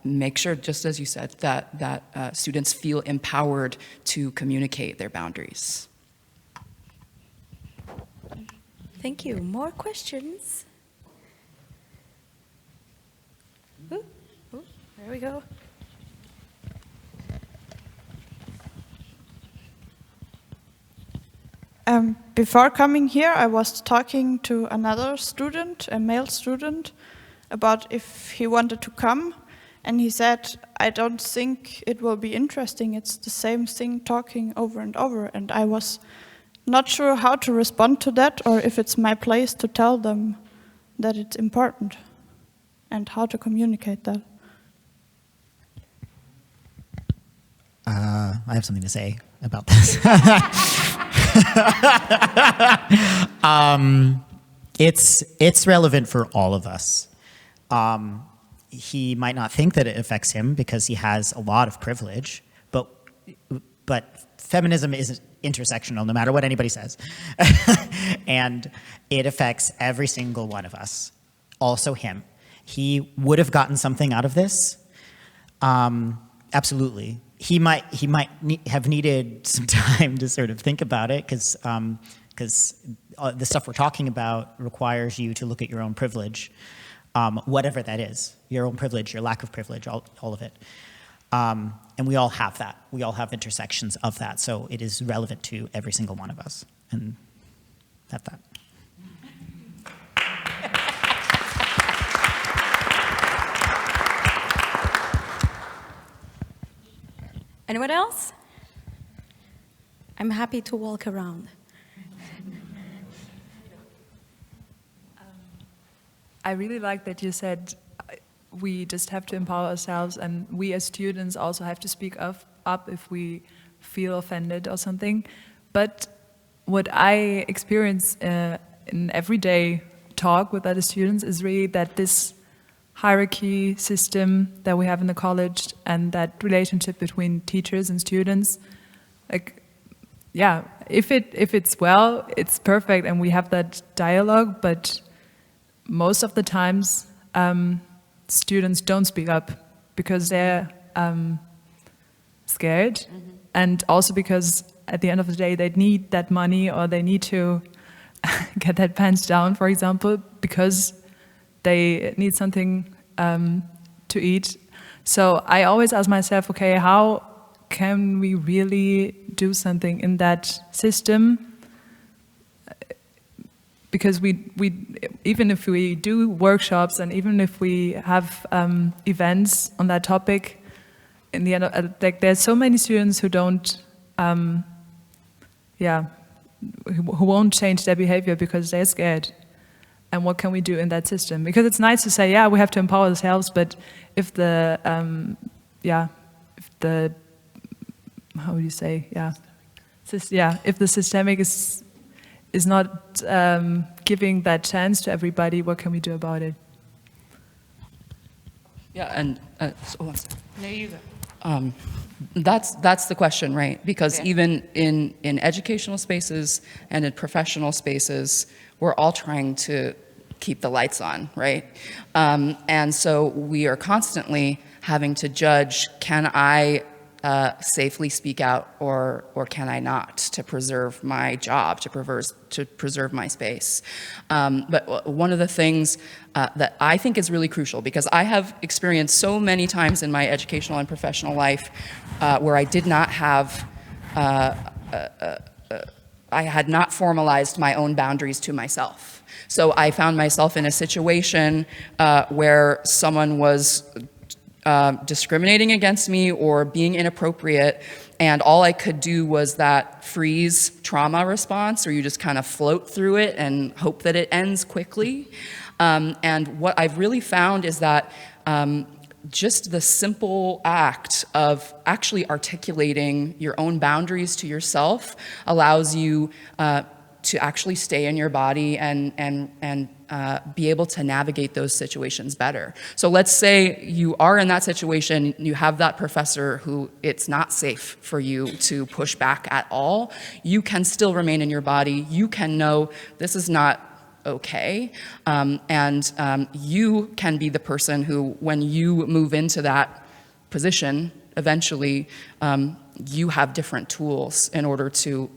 make sure, just as you said, that students feel empowered to communicate their boundaries. Thank you. More questions? Ooh, there we go. Before coming here, I was talking to another student, a male student, about if he wanted to come, and he said, I don't think it will be interesting. It's the same thing talking over and over, and I was not sure how to respond to that, or if it's my place to tell them that it's important, and how to communicate that. I have something to say about this. It's relevant for all of us. He might not think that it affects him because he has a lot of privilege, but feminism isn't intersectional, no matter what anybody says. And it affects every single one of us, also him. He would have gotten something out of this. Absolutely. He might have needed some time to sort of think about it, because the stuff we're talking about requires you to look at your own privilege, whatever that is, your own privilege, your lack of privilege, all of it. And we all have that. We all have intersections of that. So it is relevant to every single one of us. And that's that. Anyone else? I'm happy to walk around. I really like that you said we just have to empower ourselves, and we as students also have to speak up if we feel offended or something. But what I experience in everyday talk with other students is really that this hierarchy system that we have in the college and that relationship between teachers and students, like, yeah, if it's well, it's perfect and we have that dialogue, but most of the times students don't speak up because they're scared, and also because at the end of the day they need that money, or they need to get that pants down, for example, because they need something to eat. So I always ask myself, okay, how can we really do something in that system? Because we even if we do workshops and even if we have events on that topic, in the end, like, there's so many students who don't, who won't change their behavior because they're scared. And what can we do in that system? Because it's nice to say, yeah, we have to empower ourselves, but if the, how would you say, if the systemic is not giving that chance to everybody, what can we do about it? Yeah, and No, you go. That's the question, right? Because even in educational spaces and in professional spaces, we're all trying to keep the lights on, right? And so we are constantly having to judge, can I safely speak out or can I not, to preserve my job, to preserve my space. But one of the things that I think is really crucial, because I have experienced so many times in my educational and professional life where I did not have, I had not formalized my own boundaries to myself. So I found myself in a situation where someone was discriminating against me or being inappropriate, and all I could do was that freeze trauma response, or you just kind of float through it and hope that it ends quickly. And what I've really found is that just the simple act of actually articulating your own boundaries to yourself allows you to actually stay in your body and be able to navigate those situations better. So let's say you are in that situation, you have that professor who it's not safe for you to push back at all. You can still remain in your body. You can know this is not okay. And you can be the person who, when you move into that position, eventually you have different tools in order to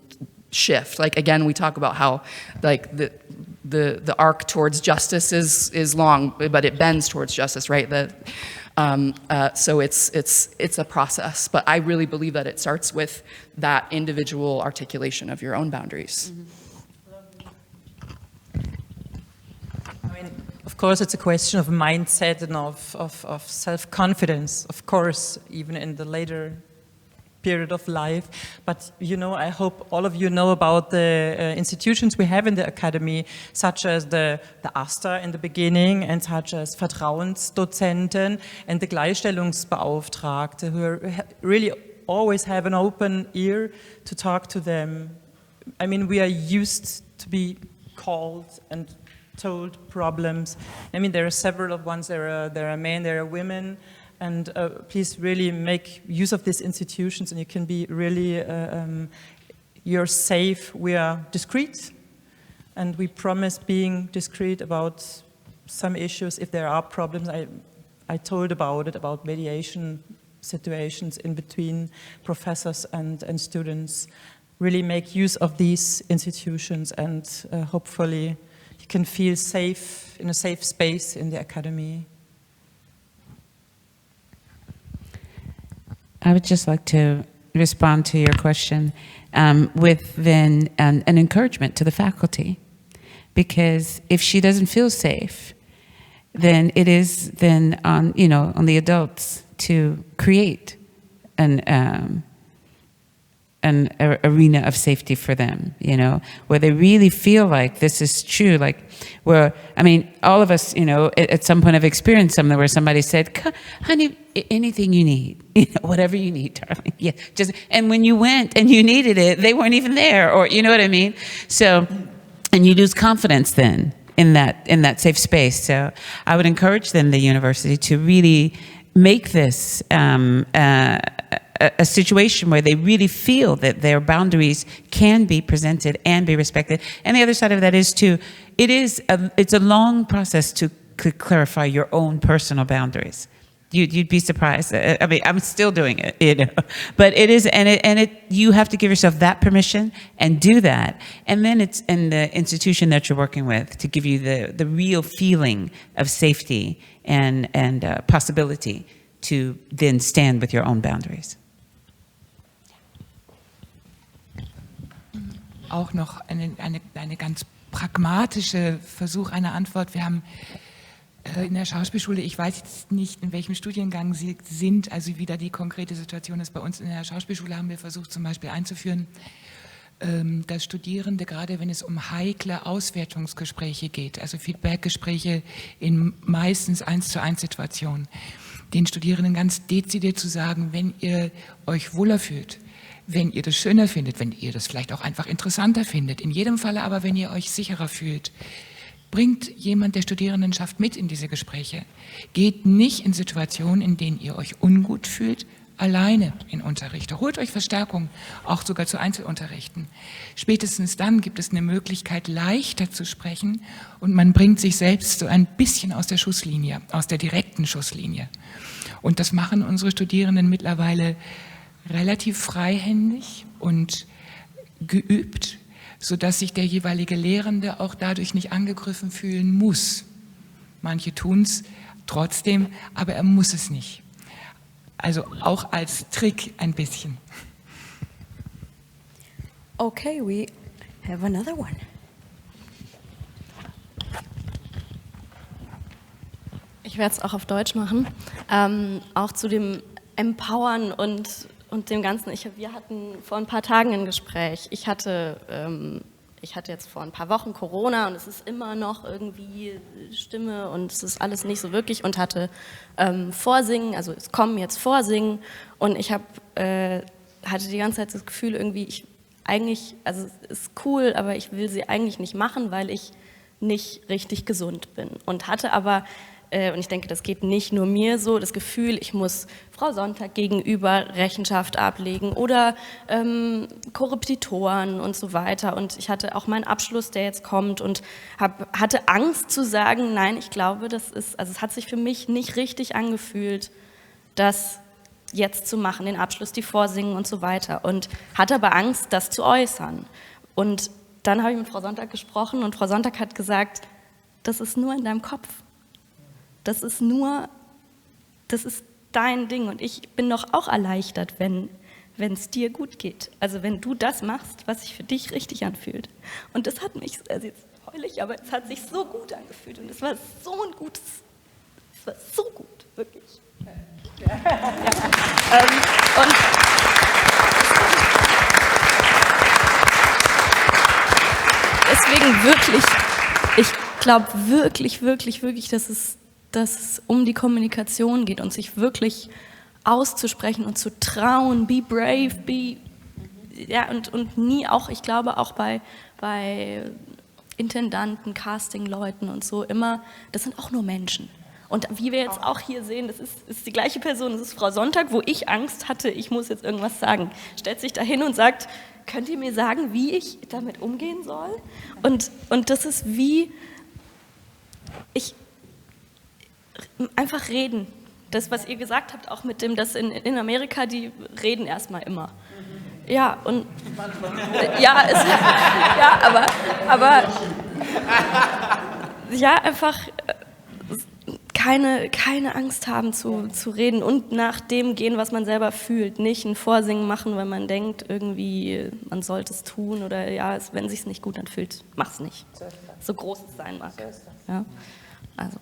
shift. Like, again, we talk about how like the arc towards justice is long, but it bends towards justice, right? So it's a process, but I really believe that it starts with that individual articulation of your own boundaries. I mean, of course, it's a question of mindset and of self-confidence, of course, even in the later period of life. But, you know, I hope all of you know about the institutions we have in the academy, such as the AStA in the beginning, and such as Vertrauensdozenten and the Gleichstellungsbeauftragte, who really always have an open ear to talk to them. I mean, we are used to be called and told problems. I mean, there are several of ones, there are men, there are women, and please really make use of these institutions, and you can be really, you're safe. We are discreet, and we promise being discreet about some issues. If there are problems, I told about it, about mediation situations in between professors and students. Really make use of these institutions, and hopefully you can feel safe, in a safe space in the academy. I would just like to respond to your question with then an encouragement to the faculty, because if she doesn't feel safe, then it is then on on the adults to create an arena of safety for them, where they really feel like this is true. Like, where, I mean, all of us, at some point have experienced something where somebody said, honey, anything you need, whatever you need, darling. Yeah, and when you went and you needed it, they weren't even there, or you know what I mean? So, and you lose confidence then in that safe space. So I would encourage them, the university, to really make this a situation where they really feel that their boundaries can be presented and be respected. And the other side of that is it's a long process to clarify your own personal boundaries. You'd be surprised. I mean, I'm still doing it, but it is, you have to give yourself that permission and do that. And then it's in the institution that you're working with to give you the real feeling of safety and possibility to then stand with your own boundaries. Auch noch eine ganz pragmatische Versuch einer Antwort. Wir haben in der Schauspielschule, ich weiß jetzt nicht, in welchem Studiengang Sie sind, also wie da die konkrete Situation ist. Bei uns in der Schauspielschule haben wir versucht, zum Beispiel einzuführen, dass Studierende, gerade wenn es um heikle Auswertungsgespräche geht, also Feedbackgespräche in meistens 1:1 Situationen, den Studierenden ganz dezidiert zu sagen, wenn ihr euch wohler fühlt, wenn ihr das schöner findet, wenn ihr das vielleicht auch einfach interessanter findet, in jedem Falle aber, wenn ihr euch sicherer fühlt, bringt jemand der Studierendenschaft mit in diese Gespräche. Geht nicht in Situationen, in denen ihr euch ungut fühlt, alleine in Unterrichte. Holt euch Verstärkung, auch sogar zu Einzelunterrichten. Spätestens dann gibt es eine Möglichkeit, leichter zu sprechen und man bringt sich selbst so ein bisschen aus der Schusslinie, aus der direkten Schusslinie. Und das machen unsere Studierenden mittlerweile relativ freihändig und geübt, sodass sich der jeweilige Lehrende auch dadurch nicht angegriffen fühlen muss. Manche tun es trotzdem, aber er muss es nicht. Also auch als Trick ein bisschen. Okay, we have another one. Ich werde es auch auf Deutsch machen. Auch zu dem Empowern und dem Ganzen. Wir hatten vor ein paar Tagen ein Gespräch. Ich hatte jetzt vor ein paar Wochen Corona und es ist immer noch irgendwie Stimme und es ist alles nicht so wirklich und hatte Vorsingen, also es kommen jetzt Vorsingen und ich hatte die ganze Zeit das Gefühl irgendwie, also es ist cool, aber ich will sie eigentlich nicht machen, weil ich nicht richtig gesund bin und hatte aber und ich denke, das geht nicht nur mir so, das Gefühl, ich muss Frau Sonntag gegenüber Rechenschaft ablegen oder Korrepetitoren und so weiter. Und ich hatte auch meinen Abschluss, der jetzt kommt und hatte Angst zu sagen, nein, ich glaube, es hat sich für mich nicht richtig angefühlt, das jetzt zu machen, den Abschluss, die Vorsingen und so weiter. Und hatte aber Angst, das zu äußern. Und dann habe ich mit Frau Sonntag gesprochen und Frau Sonntag hat gesagt, das ist nur in deinem Kopf. Das ist dein Ding und ich bin doch auch erleichtert, wenn es dir gut geht. Also wenn du das machst, was sich für dich richtig anfühlt. Und das hat mich, also jetzt heul ich, aber es hat sich so gut angefühlt und es war so ein gutes, es war so gut, wirklich. Ja. Und deswegen wirklich, ich glaube wirklich, dass es um die Kommunikation geht und sich wirklich auszusprechen und zu trauen, be brave, und nie auch, ich glaube auch bei Intendanten, Castingleuten und so immer, das sind auch nur Menschen. Und wie wir jetzt auch hier sehen, das ist die gleiche Person, das ist Frau Sonntag, wo ich Angst hatte, ich muss jetzt irgendwas sagen. Stellt sich da hin und sagt, könnt ihr mir sagen, wie ich damit umgehen soll? Und das ist einfach reden. Das, was ihr gesagt habt, auch mit dem, dass in Amerika, die reden erstmal immer. Ja, und aber ja, einfach keine Angst haben zu reden und nach dem gehen, was man selber fühlt. Nicht ein Vorsingen machen, weil man denkt, irgendwie, man sollte es tun oder ja, wenn es sich nicht gut anfühlt, mach's nicht. So groß es sein mag. Ja, also.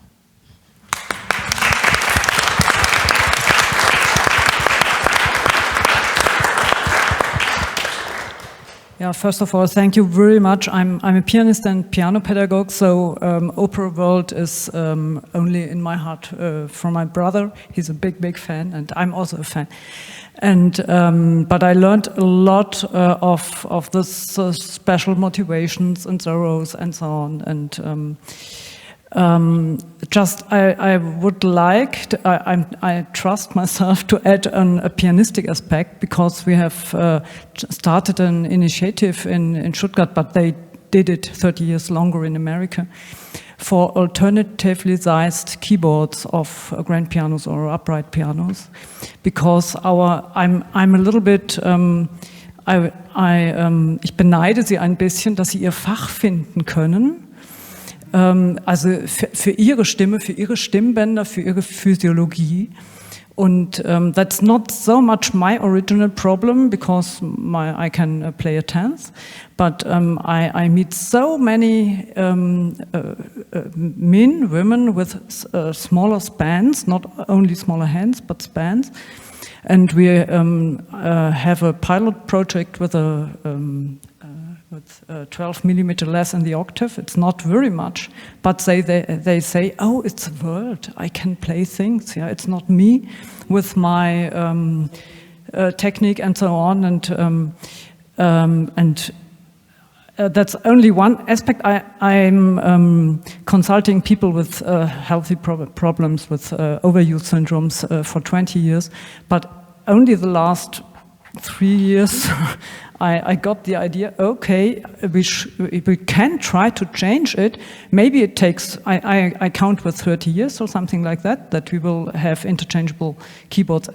Yeah, first of all, thank you very much. I'm a pianist and piano pedagogue, so opera world is only in my heart from my brother. He's a big fan, and I'm also a fan. And but I learned a lot of this special motivations and sorrows and so on. And I would like I trust myself to add a pianistic aspect because we have started an initiative in Stuttgart, but they did it 30 years longer in America for alternatively sized keyboards of grand pianos or upright pianos, because I'm a little bit ich beneide sie ein bisschen, dass sie ihr Fach finden können. Also für ihre Stimme, für ihre Stimmbänder, für ihre Physiologie. Und that's not so much my original problem because I can play a tenth, but I meet so many men, women with smaller spans, not only smaller hands, but spans. And we have a pilot project with 12 millimeter less in the octave. It's not very much, but they say, oh, it's a world. I can play things. Yeah, it's not me with my technique and so on. And that's only one aspect. I'm consulting people with healthy problems with overuse syndromes for 20 years, but only the last 3 years I got the idea, okay, we can try to change it. Maybe it takes, I count with 30 years or something like that we will have interchangeable keyboards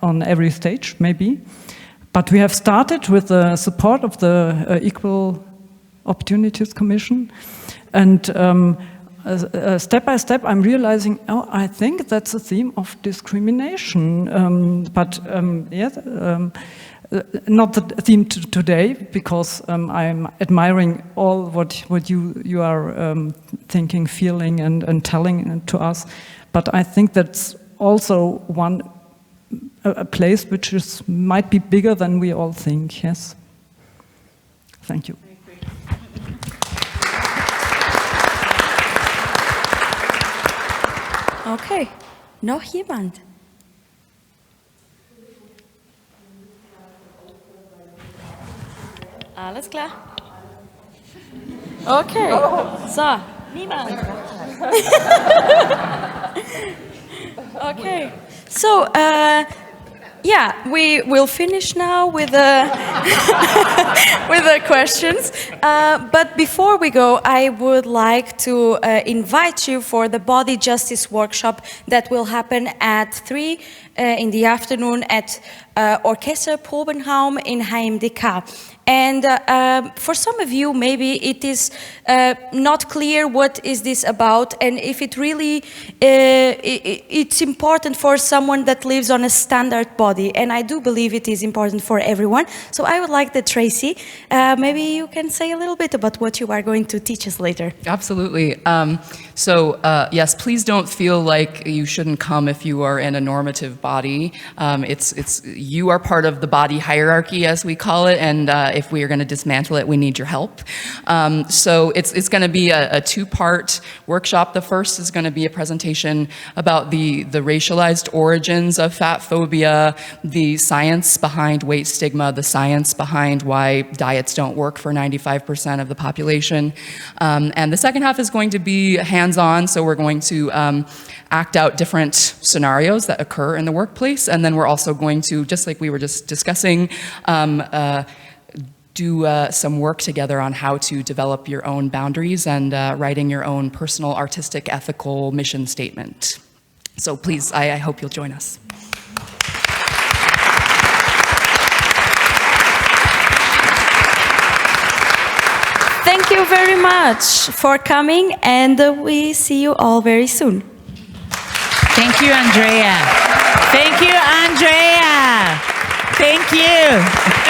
on every stage, maybe. But we have started with the support of the Equal Opportunities Commission. And step by step, I'm realizing, oh, I think that's a theme of discrimination. Not the theme today, because I'm admiring all what you are thinking, feeling, and telling to us. But I think that's also a place which might be bigger than we all think. Yes. Thank you. Okay, noch jemand? Alles klar? Okay, so, niemand. Okay, so, yeah, we will finish now with the with the questions. But before we go, I would like to invite you for the Body Justice Workshop that will happen at 3 in the afternoon at Orchester Probenraum in HMDK. And for some of you, maybe it is not clear what is this about, and if it really, it's important for someone that lives on a standard body, and I do believe it is important for everyone. So I would like that Tracy, maybe you can say a little bit about what you are going to teach us later. Absolutely. Yes, please don't feel like you shouldn't come if you are in a normative body. You are part of the body hierarchy, as we call it, and if we are going to dismantle it, we need your help. So it's going to be a two-part workshop. The first is going to be a presentation about the racialized origins of fat phobia, the science behind weight stigma, the science behind why diets don't work for 95% of the population. And the second half is going to be hands-on, so we're going to act out different scenarios that occur in the workplace, and then we're also going to, just like we were just discussing, do some work together on how to develop your own boundaries and writing your own personal, artistic, ethical mission statement. So please, I hope you'll join us. Thank you very much for coming, and we see you all very soon. Thank you, Andrea. Thank you, Andrea. Thank you.